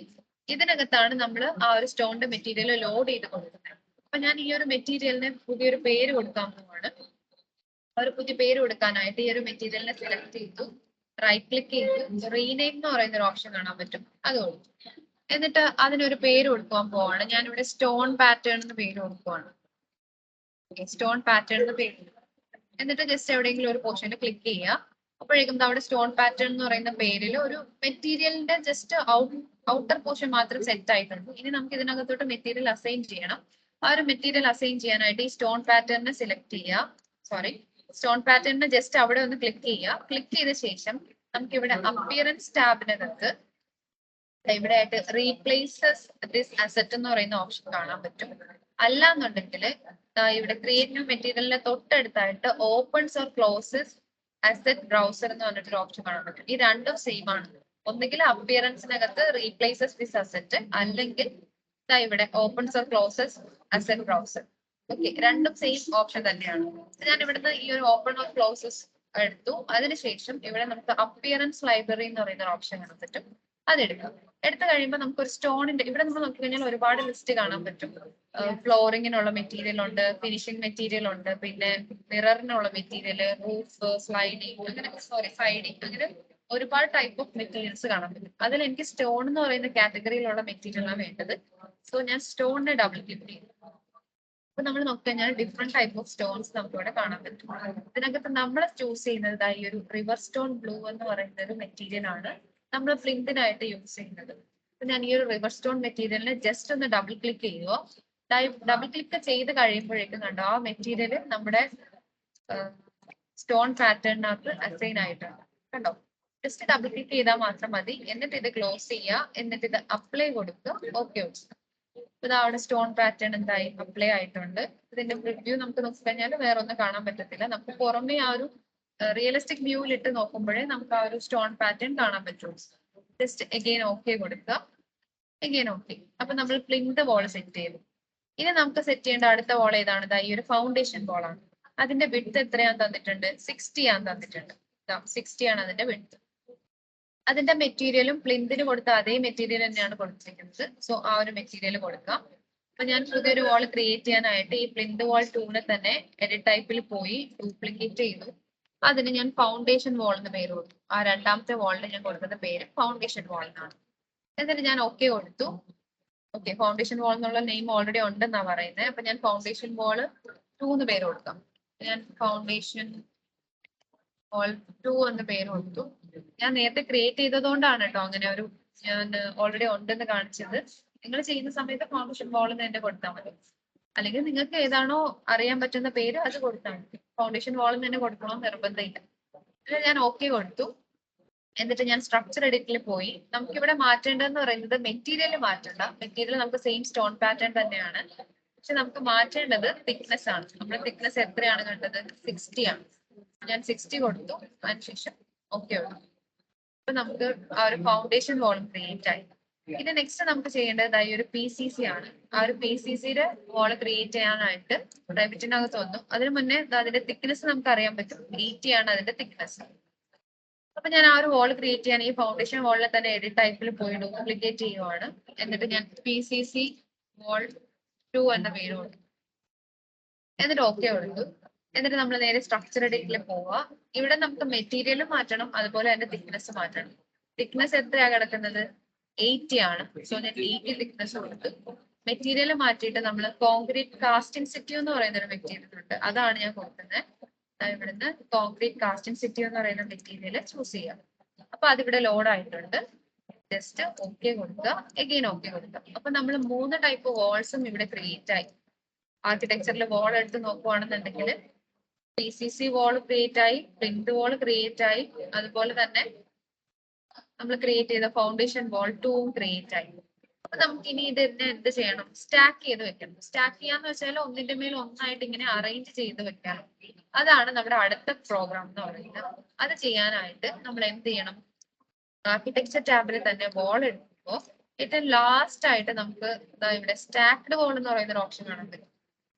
ഇതിനകത്താണ് നമ്മൾ ആ ഒരു സ്റ്റോണിന്റെ മെറ്റീരിയൽ ലോഡ് ചെയ്ത് കൊടുക്കുന്നത്. അപ്പൊ ഞാൻ ഈ ഒരു മെറ്റീരിയലിന് പുതിയൊരു പേര് കൊടുക്കാൻ പോവാണ്. ആ ഒരു പുതിയ പേര് കൊടുക്കാനായിട്ട് ഈ ഒരു മെറ്റീരിയലിനെ സെലക്ട് ചെയ്തു, റൈറ്റ് ക്ലിക്ക് ചെയ്ത് റീനെയിം എന്ന് പറയുന്ന ഒരു ഓപ്ഷൻ കാണാൻ പറ്റും, അത് കൊടുത്തു. എന്നിട്ട് അതിനൊരു പേര് കൊടുക്കാൻ പോവാണ്. ഞാൻ ഇവിടെ സ്റ്റോൺ പാറ്റേൺ എന്ന് പേര് കൊടുക്കുവാണ്. സ്റ്റോൺ പാറ്റേൺ എന്ന് പേര്. എന്നിട്ട് ജസ്റ്റ് എവിടെയെങ്കിലും ഒരു പോർഷനിൽ ക്ലിക്ക് ചെയ്യുക. അപ്പോഴേക്കും അവിടെ സ്റ്റോൺ പാറ്റേൺ എന്ന് പറയുന്ന പേരിൽ ഒരു മെറ്റീരിയലിന്റെ ജസ്റ്റ് ഔട്ടർ പോർഷൻ മാത്രം സെറ്റ് ആയിട്ടുണ്ട്. ഇനി നമുക്ക് ഇതിനകത്തോട്ട് മെറ്റീരിയൽ അസൈൻ ചെയ്യണം. ആ ഒരു മെറ്റീരിയൽ അസൈൻ ചെയ്യാനായിട്ട് ഈ സ്റ്റോൺ പാറ്റേണിനെ സെലക്ട് ചെയ്യുക. സ്റ്റോൺ പാറ്റേണിനെ ജസ്റ്റ് അവിടെ ഒന്ന് ക്ലിക്ക് ചെയ്യുക. ക്ലിക്ക് ചെയ്ത ശേഷം നമുക്ക് ഇവിടെ അപ്പിയറൻസ് ടാബിനകത്ത് ഇവിടെ ആയിട്ട് റീപ്ലേസസ് ദിസ് അസറ്റ് എന്ന് പറയുന്ന ഓപ്ഷൻ കാണാൻ പറ്റും. അല്ലാന്നുണ്ടെങ്കിൽ ഇവിടെ ക്രിയേറ്റ് ന്യൂ മെറ്റീരിയലിന്റെ തൊട്ടടുത്തായിട്ട് opens or closes asset browser എന്ന് പറഞ്ഞിട്ടൊരു ഓപ്ഷൻ കാണാൻ പറ്റും. ഈ രണ്ടും സെയിം ആണ്. ഒന്നുകിൽ അപ്പിയറൻസിനകത്ത് റീപ്ലേസസ് ദിസ് അസറ്റ്, അല്ലെങ്കിൽ ഇവിടെ opens or closes asset browser. Okay, രണ്ടും സെയിം ഓപ്ഷൻ തന്നെയാണ്. ഞാൻ ഇവിടുന്ന് ഈ ഒരു ഓപ്പൺ ഓർ ക്ലോസസ് എടുത്തു. അതിനുശേഷം ഇവിടെ നമുക്ക് അപ്പിയറൻസ് ലൈബ്രറി എന്ന് പറയുന്ന ഒരു ഓപ്ഷൻ കാണാൻ പറ്റും, അതെടുക്കാം. എടുത്തു കഴിയുമ്പോൾ നമുക്ക് ഒരു സ്റ്റോണിന്റെ ഇവിടെ നമ്മൾ നോക്കിക്കഴിഞ്ഞാൽ ഒരുപാട് ലിസ്റ്റ് കാണാൻ പറ്റും. ഫ്ലോറിങ്ങിനുള്ള മെറ്റീരിയൽ ഉണ്ട്, ഫിനിഷിംഗ് മെറ്റീരിയൽ ഉണ്ട്, പിന്നെ മിററിനുള്ള മെറ്റീരിയൽ, റൂഫ്, സ്ലൈഡിങ്, അങ്ങനെ സൈഡിങ്, അങ്ങനെ ഒരുപാട് ടൈപ്പ് ഓഫ് മെറ്റീരിയൽസ് കാണാൻ പറ്റും. അതിൽ എനിക്ക് സ്റ്റോൺ എന്ന് പറയുന്ന കാറ്റഗറിയിലുള്ള മെറ്റീരിയലാണ് വേണ്ടത്. സോ ഞാൻ സ്റ്റോണിനെ ഡബിൾ ക്ലിക്ക് ചെയ്തു. അപ്പൊ നമ്മൾ നോക്കിക്കഴിഞ്ഞാൽ ഡിഫറെന്റ് ടൈപ്പ് ഓഫ് സ്റ്റോൺസ് നമുക്ക് ഇവിടെ കാണാൻ പറ്റും. ഇതിനകത്ത് നമ്മൾ ചൂസ് ചെയ്യുന്നത് ഈ ഒരു റിവർ സ്റ്റോൺ ബ്ലൂ എന്ന് പറയുന്ന ഒരു മെറ്റീരിയൽ ആണ് നമ്മൾ പ്ലിന്തിനായിട്ട് യൂസ് ചെയ്യുന്നത്. അപ്പൊ ഞാൻ ഈ ഒരു റിവർ സ്റ്റോൺ മെറ്റീരിയലിനെ ജസ്റ്റ് ഒന്ന് ഡബിൾ ക്ലിക്ക് ചെയ്യുക. ഡബിൾ ക്ലിക്ക് ചെയ്ത് കഴിയുമ്പോഴേക്കും കണ്ടോ ആ മെറ്റീരിയൽ നമ്മുടെ സ്റ്റോൺ പാറ്റേണിനകത്ത് അസൈൻ ആയിട്ടുണ്ട്. കണ്ടോ, ജസ്റ്റ് ഡബിൾ ക്ലിക്ക് ചെയ്താൽ മാത്രം മതി. എന്നിട്ട് ഇത് ക്ലോസ് ചെയ്യുക, എന്നിട്ട് ഇത് അപ്ലൈ കൊടുക്കുക. ഓക്കെ, ഇത് അവിടെ സ്റ്റോൺ പാറ്റേൺ എന്തായി അപ്ലൈ ആയിട്ടുണ്ട്. ഇതിന്റെ പ്രിവ്യൂ നമുക്ക് നോക്കിക്കഴിഞ്ഞാൽ വേറെ ഒന്നും കാണാൻ പറ്റത്തില്ല. നമുക്ക് പുറമെ ആ ഒരു റിയലിസ്റ്റിക് വ്യൂവിൽ ഇട്ട് നോക്കുമ്പോഴേ നമുക്ക് ആ ഒരു സ്റ്റോൺ പാറ്റേൺ കാണാൻ പറ്റും. ജസ്റ്റ് എഗെയിൻ ഓക്കെ കൊടുക്കുക, എഗെയിൻ ഓക്കെ. അപ്പൊ നമ്മൾ പ്ലിന്ത് വോൾ സെറ്റ് ചെയ്തു. ഇനി നമുക്ക് സെറ്റ് ചെയ്യേണ്ട അടുത്ത വോൾ ഏതാണ്? ഈ ഒരു ഫൗണ്ടേഷൻ വോൾ ആണ്. അതിന്റെ വിഡ്ത്ത് എത്രയാന്ന് തന്നിട്ടുണ്ട്? 60 ആണ് തന്നിട്ടുണ്ട്. 60 ആണ് അതിന്റെ വിഡ്ത്ത്. അതിന്റെ മെറ്റീരിയലും പ്ലിന്തിന് കൊടുത്ത അതേ മെറ്റീരിയൽ തന്നെയാണ് കൊടുത്തിരിക്കുന്നത്. സോ ആ ഒരു മെറ്റീരിയൽ കൊടുക്കാം. അപ്പൊ ഞാൻ പുതിയൊരു വാൾ ക്രിയേറ്റ് ചെയ്യാനായിട്ട് ഈ പ്ലിന്ത് വാൾ 2 തന്നെ എഡിറ്റ് ടൈപ്പിൽ പോയി ഡ്യൂപ്ലിക്കേറ്റ് ചെയ്തു. അതിന് ഞാൻ ഫൗണ്ടേഷൻ വാൾ എന്ന് പേര് കൊടുത്തു. ആ രണ്ടാമത്തെ വാളിന് ഞാൻ കൊടുക്കുന്ന പേര് ഫൗണ്ടേഷൻ വാൾ എന്നാണ്. എന്നിട്ട് ഞാൻ ഓക്കെ കൊടുത്തു. ഓക്കെ, ഫൗണ്ടേഷൻ വാൾ എന്നുള്ള നെയിം ഓൾറെഡി ഉണ്ടെന്നാ പറയുന്നത്. അപ്പൊ ഞാൻ ഫൗണ്ടേഷൻ വാൾ 2 എന്ന് പേര് കൊടുക്കാം. ഞാൻ ഫൗണ്ടേഷൻ വാൾ 2 എന്ന് പേര് കൊടുത്തു. ഞാൻ നേരത്തെ ക്രിയേറ്റ് ചെയ്തതുകൊണ്ടാണ് കേട്ടോ അങ്ങനെ ഒരു ഞാൻ ഓൾറെഡി ഉണ്ടെന്ന് കാണിച്ചത്. നിങ്ങൾ ചെയ്യുന്ന സമയത്ത് ഫൗണ്ടേഷൻ വാൾ എന്ന് തന്നെ കൊടുത്താൽ മതി. അല്ലെങ്കിൽ നിങ്ങൾക്ക് ഏതാണോ അറിയാൻ പറ്റുന്ന പേര് അത് കൊടുത്താൽ മതി. ഫൗണ്ടേഷൻ വാൾ തന്നെ കൊടുക്കണമെന്ന് നിർബന്ധമില്ല. ഞാൻ ഓക്കെ കൊടുത്തു. എന്നിട്ട് ഞാൻ സ്ട്രക്ചർ എഡിറ്റിൽ പോയി. നമുക്കിവിടെ മാറ്റേണ്ടതെന്ന് പറയുന്നത് മെറ്റീരിയൽ മാറ്റണ്ട. മെറ്റീരിയൽ നമുക്ക് സെയിം സ്റ്റോൺ പാറ്റേൺ തന്നെയാണ്. പക്ഷെ നമുക്ക് മാറ്റേണ്ടത് തിക്നെസ് ആണ്. നമ്മുടെ തിക്നെസ് എത്രയാണ് കണ്ടത്? 60 ആണ്. ഞാൻ 60 കൊടുത്തു. അതിനുശേഷം ഓക്കെ കൊടുത്തു. അപ്പൊ നമുക്ക് ആ ഒരു ഫൗണ്ടേഷൻ വാളും ക്രിയേറ്റ് ആയി. ഇത് നെക്സ്റ്റ് നമുക്ക് ചെയ്യേണ്ടത് ഈ ഒരു PCC ആണ്. ആ ഒരു PCCയുടെ വാൾ ക്രിയേറ്റ് ചെയ്യാനായിട്ട് റെവിറ്റിനകത്ത് വന്നു. അതിന് മുന്നേ അതിന്റെ തിക്നെസ് നമുക്ക് അറിയാൻ പറ്റും. 80 ആണ് അതിന്റെ തിക്നെസ്. അപ്പൊ ഞാൻ ആ ഒരു വാൾ ക്രിയേറ്റ് ചെയ്യാൻ ഈ ഫൗണ്ടേഷൻ വാളിൽ തന്നെ എഡിറ്റ് ടൈപ്പിൽ പോയി ഡ്യൂപ്ലിക്കേറ്റ് ചെയ്യുവാണ്. എന്നിട്ട് ഞാൻ PCC വാൾ 2 എന്ന പേര് കൊടുത്തു. എന്നിട്ട് ഓക്കെ കൊടുത്തു. എന്നിട്ട് നമ്മൾ നേരെ സ്ട്രക്ചർ എഡിറ്റിൽ പോവുക. ഇവിടെ നമുക്ക് മെറ്റീരിയൽ മാറ്റണം, അതുപോലെ അതിന്റെ തിക്നെസ് മാറ്റണം. തിക്നെസ് എത്രയാ കിടക്കുന്നത്? 80 ആണ്. സോ ഞാൻ 80 തിക്നെസ് കൊടുത്ത് മെറ്റീരിയൽ മാറ്റിയിട്ട് നമ്മൾ കോൺക്രീറ്റ് കാസ്റ്റിംഗ് സിറ്റി എന്ന് പറയുന്ന ഒരു മെറ്റീരിയൽ ഉണ്ട്, അതാണ് ഞാൻ കൊടുക്കുന്നത്. ഇവിടുന്ന് കോൺക്രീറ്റ് കാസ്റ്റിംഗ് സിറ്റി എന്ന് പറയുന്ന മെറ്റീരിയൽ ചൂസ് ചെയ്യാം. അപ്പൊ അതിവിടെ ലോഡ് ആയിട്ടുണ്ട്. ജസ്റ്റ് ഓക്കെ കൊടുക്കുക, എഗെയിൻ ഓക്കെ കൊടുക്കുക. അപ്പൊ നമ്മൾ 3 ടൈപ്പ് വാൾസും ഇവിടെ ക്രിയേറ്റ് ആയി. ആർക്കിടെക്ചറിൽ വാൾ എടുത്ത് നോക്കുവാണെന്നുണ്ടെങ്കിൽ PCC വാൾ ക്രിയേറ്റ് ആയി, പ്ലിന്ത് വാൾ ക്രിയേറ്റ് ആയി, അതുപോലെ തന്നെ നമ്മൾ ക്രിയേറ്റ് ചെയ്ത ഫൗണ്ടേഷൻ വാൾ 2ഉം ക്രിയേറ്റ് ആയി. അപ്പൊ നമുക്ക് ഇനി ഇത് എന്ത് ചെയ്യണം? സ്റ്റാക്ക് ചെയ്ത് വെക്കണം. സ്റ്റാക്ക് ചെയ്യാന്ന് വെച്ചാൽ ഒന്നിന്റെ മേൽ ഒന്നായിട്ട് ഇങ്ങനെ അറേഞ്ച് ചെയ്ത് വെക്കണം. അതാണ് നമ്മുടെ അടുത്ത പ്രോഗ്രാം എന്ന് പറയുന്നത്. അത് ചെയ്യാനായിട്ട് നമ്മൾ എന്ത് ചെയ്യണം? ആർക്കിടെക്ചർ ടാബിൽ തന്നെ വാൾ എടുക്കുമ്പോൾ ഏറ്റവും ലാസ്റ്റ് ആയിട്ട് നമുക്ക് ഇവിടെ സ്റ്റാക്ഡ് വാൾ എന്ന് പറയുന്ന ഒരു ഓപ്ഷൻ കാണാൻ പറ്റും.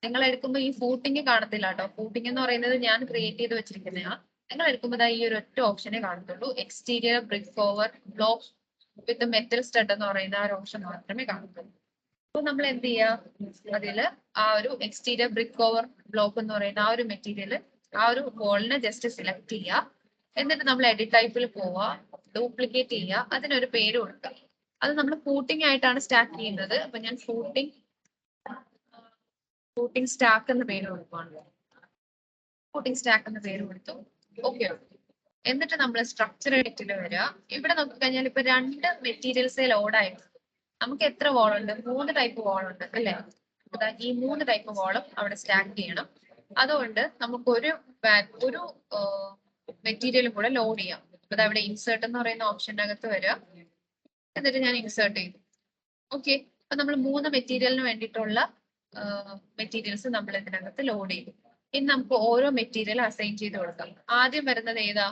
നിങ്ങൾ എടുക്കുമ്പോൾ ഈ ഫൂട്ടിങ് കാണത്തില്ല കേട്ടോ. ഫൂട്ടിങ് എന്ന് പറയുന്നത് ഞാൻ ക്രിയേറ്റ് ചെയ്ത് വെച്ചിരിക്കുന്നതാണ്. നിങ്ങൾ എടുക്കുമ്പോൾ ഈ ഒരു ഒറ്റ ഓപ്ഷനെ കാണത്തുള്ളൂ. എക്സ്റ്റീരിയർ ബ്രിക്ക് ഓവർ ബ്ലോക്ക് വിത്ത് മെറ്റൽ സ്റ്റഡ് എന്ന് പറയുന്ന ആ ഒരു ഓപ്ഷൻ മാത്രമേ കാണത്തുള്ളൂ. അപ്പൊ നമ്മൾ എന്ത് ചെയ്യാം? അതില് ആ ഒരു എക്സ്റ്റീരിയർ ബ്രിക്ക് ഓവർ ബ്ലോക്ക് എന്ന് പറയുന്ന ആ ഒരു മെറ്റീരിയൽ ആ ഒരു വാളിനെ ജസ്റ്റ് സെലക്ട് ചെയ്യുക. എന്നിട്ട് നമ്മൾ എഡിറ്റ് ടൈപ്പിൽ പോവുക, ഡ്യൂപ്ലിക്കേറ്റ് ചെയ്യുക, അതിനൊരു പേര് കൊടുക്കുക. അത് നമ്മൾ ഫൂട്ടിംഗ് ആയിട്ടാണ് സ്റ്റാക്ക് ചെയ്യുന്നത്. അപ്പൊ ഞാൻ ഫൂട്ടിംഗ് സ്റ്റാക്ക് എന്ന പേര് കൊടുക്കുവാണ്. ഫൂട്ടിംഗ് സ്റ്റാക്ക് എന്ന പേര് കൊടുത്തു. ഓക്കെ. എന്നിട്ട് നമ്മൾ സ്ട്രക്ചർ എഡിറ്റിൽ വരിക. ഇവിടെ നോക്കിക്കഴിഞ്ഞാൽ ഇപ്പൊ 2 മെറ്റീരിയൽസേ ലോഡ് ആയിട്ട് നമുക്ക് എത്ര വാൾ ഉണ്ട്? 3 ടൈപ്പ് വാൾ ഉണ്ട് അല്ലെ? ഈ 3 ടൈപ്പ് വാളും അവിടെ സ്റ്റാക്ക് ചെയ്യണം. അതുകൊണ്ട് നമുക്ക് ഒരു മെറ്റീരിയലും കൂടെ ലോഡ് ചെയ്യാം. അപ്പൊ അവിടെ ഇൻസേർട്ട് എന്ന് പറയുന്ന ഓപ്ഷന്റെ അകത്ത് വരിക. എന്നിട്ട് ഞാൻ ഇൻസേർട്ട് ചെയ്തു. ഓക്കെ. അപ്പൊ നമ്മൾ 3 മെറ്റീരിയലിന് വേണ്ടിയിട്ടുള്ള മെറ്റീരിയൽസ് നമ്മൾ ഇതിനകത്ത് ലോഡ് ചെയ്തു. ഇനി നമുക്ക് ഓരോ മെറ്റീരിയൽ അസൈൻ ചെയ്ത് കൊടുക്കാം. ആദ്യം വരുന്നത് ഏതാ?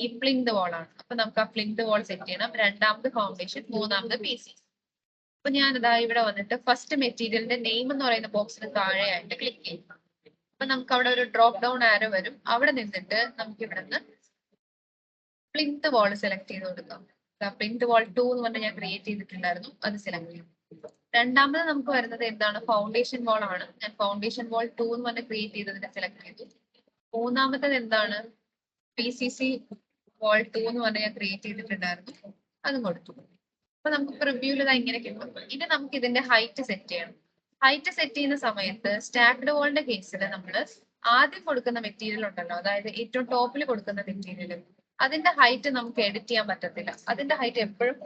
ഈ പ്ലിന്ത് വാൾ ആണ്. അപ്പൊ നമുക്ക് ആ പ്ലിന്ത് വാൾ സെറ്റ് ചെയ്യണം. രണ്ടാമത് ഫൗണ്ടേഷൻ, മൂന്നാമത് PCC. അപ്പൊ ഞാൻ ഇവിടെ വന്നിട്ട് ഫസ്റ്റ് മെറ്റീരിയലിന്റെ നെയിം എന്ന് പറയുന്ന ബോക്സിന് താഴെയായിട്ട് ക്ലിക്ക് ചെയ്യും. അപ്പൊ നമുക്ക് അവിടെ ഒരു ഡ്രോപ്പ് ഡൗൺ ആരോ വരും. അവിടെ നിന്നിട്ട് നമുക്ക് ഇവിടെ നിന്ന് പ്ലിന്ത് വാൾ സെലക്ട് ചെയ്ത് കൊടുക്കാം. പ്ലിന്ത് വാൾ 2 എന്ന് പറഞ്ഞാൽ ഞാൻ ക്രിയേറ്റ് ചെയ്തിട്ടുണ്ടായിരുന്നു, അത് സെലക്ട് ചെയ്യും. രണ്ടാമത് നമുക്ക് വരുന്നത് എന്താണ്? ഫൗണ്ടേഷൻ വാൾ ആണ്. ഞാൻ ഫൗണ്ടേഷൻ വാൾ 2 എന്ന് പറഞ്ഞ് ക്രിയേറ്റ് ചെയ്തതിനെ സെലക്ട് ചെയ്തു. മൂന്നാമത്തത് എന്താണ്? PCC വാൾ 2 എന്ന് പറഞ്ഞ് ഞാൻ ക്രിയേറ്റ് ചെയ്തിട്ടുണ്ടായിരുന്നു, അതും കൊടുത്തു. അപ്പൊ നമുക്ക് പ്രിവ്യൂല് ഇങ്ങനെ കിട്ടും. ഇനി നമുക്ക് ഇതിന്റെ ഹൈറ്റ് സെറ്റ് ചെയ്യണം. ഹൈറ്റ് സെറ്റ് ചെയ്യുന്ന സമയത്ത് സ്റ്റാക്ഡ് വാളിന്റെ കേസിൽ നമ്മൾ ആദ്യം കൊടുക്കുന്ന മെറ്റീരിയൽ ഉണ്ടല്ലോ, അതായത് ഏറ്റവും ടോപ്പിൽ കൊടുക്കുന്ന മെറ്റീരിയൽ, അതിന്റെ ഹൈറ്റ് നമുക്ക് എഡിറ്റ് ചെയ്യാൻ പറ്റത്തില്ല. അതിന്റെ ഹൈറ്റ് എപ്പോഴും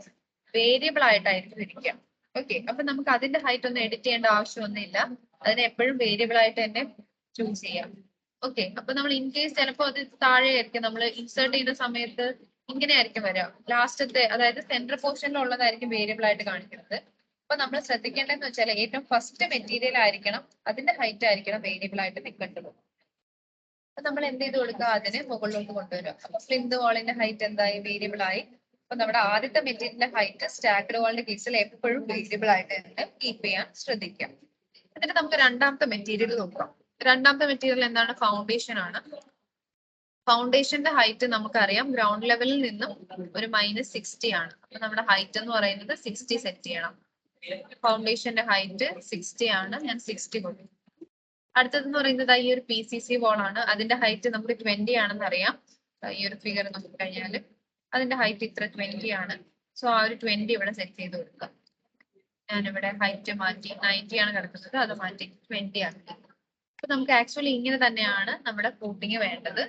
വേരിയബിൾ ആയിട്ടായിരിക്കും ഇരിക്കുക. ഓക്കെ. അപ്പൊ നമുക്ക് അതിന്റെ ഹൈറ്റ് ഒന്നും എഡിറ്റ് ചെയ്യേണ്ട ആവശ്യമൊന്നുമില്ല. അതിനെ എപ്പോഴും വേരിയബിൾ ആയിട്ട് തന്നെ ചൂസ് ചെയ്യാം. ഓക്കെ. അപ്പൊ നമ്മൾ ഇൻ കേസ് ചിലപ്പോൾ അത് താഴെ ആയിരിക്കും, നമ്മൾ ഇൻസേർട്ട് ചെയ്യുന്ന സമയത്ത് ഇങ്ങനെ ആയിരിക്കും വരിക. ലാസ്റ്റത്തെ, അതായത് സെന്റർ പോർഷനിൽ ഉള്ളതായിരിക്കും വേരിയബിൾ ആയിട്ട് കാണിക്കുന്നത്. അപ്പൊ നമ്മൾ ശ്രദ്ധിക്കേണ്ടതെന്ന് വെച്ചാൽ ഏറ്റവും ഫസ്റ്റ് മെറ്റീരിയൽ ആയിരിക്കണം, അതിന്റെ ഹൈറ്റ് ആയിരിക്കണം വേരിയബിൾ ആയിട്ട് നിൽക്കേണ്ടത്. അപ്പൊ നമ്മൾ എന്ത് ചെയ്ത് കൊടുക്കുക? അതിനെ മുകളിലോട്ട് കൊണ്ടുവരിക. അപ്പൊ പ്ലിന്ത് വാളിന്റെ ഹൈറ്റ് എന്തായി? വേരിയബിൾ ആയി. അപ്പൊ നമ്മുടെ ആദ്യത്തെ മെറ്റീരിയലിന്റെ ഹൈറ്റ് സ്റ്റാക്ഡ് വാളിന്റെ കേസിൽ എപ്പോഴും വേരിയബിൾ ആയിട്ട് തന്നെ കീപ്പ് ചെയ്യാൻ ശ്രദ്ധിക്കാം. എന്നിട്ട് നമുക്ക് രണ്ടാമത്തെ മെറ്റീരിയൽ നോക്കാം. രണ്ടാമത്തെ മെറ്റീരിയൽ എന്താണ്? ഫൗണ്ടേഷൻ ആണ്. ഫൗണ്ടേഷന്റെ ഹൈറ്റ് നമുക്കറിയാം ഗ്രൗണ്ട് ലെവലിൽ നിന്നും ഒരു -60 ആണ്. അപ്പൊ നമ്മുടെ ഹൈറ്റ് എന്ന് പറയുന്നത് 60 സെറ്റ് ചെയ്യണം. ഫൗണ്ടേഷന്റെ ഹൈറ്റ് 60 ആണ്, ഞാൻ 60 കൊടുത്തു. അടുത്തതെന്ന് പറയുന്നത് ഈ ഒരു PCC വാൾ ആണ്. അതിന്റെ ഹൈറ്റ് നമുക്ക് 20 ആണെന്ന് അറിയാം. ഈ ഒരു ഫിഗർ നോക്കിക്കഴിഞ്ഞാൽ അതിന്റെ ഹൈറ്റ് ഇത്ര 20 ആണ്. സോ ആ ഒരു 20 ഇവിടെ സെറ്റ് ചെയ്ത് കൊടുക്കാം. ഞാനിവിടെ ഹൈറ്റ് മാറ്റി 90 ആണ് കിടക്കുന്നത്, അത് മാറ്റി 20 ആണ്. അപ്പൊ നമുക്ക് ആക്ച്വലി ഇങ്ങനെ തന്നെയാണ് നമ്മുടെ ഫൂട്ടിങ് വേണ്ടത്.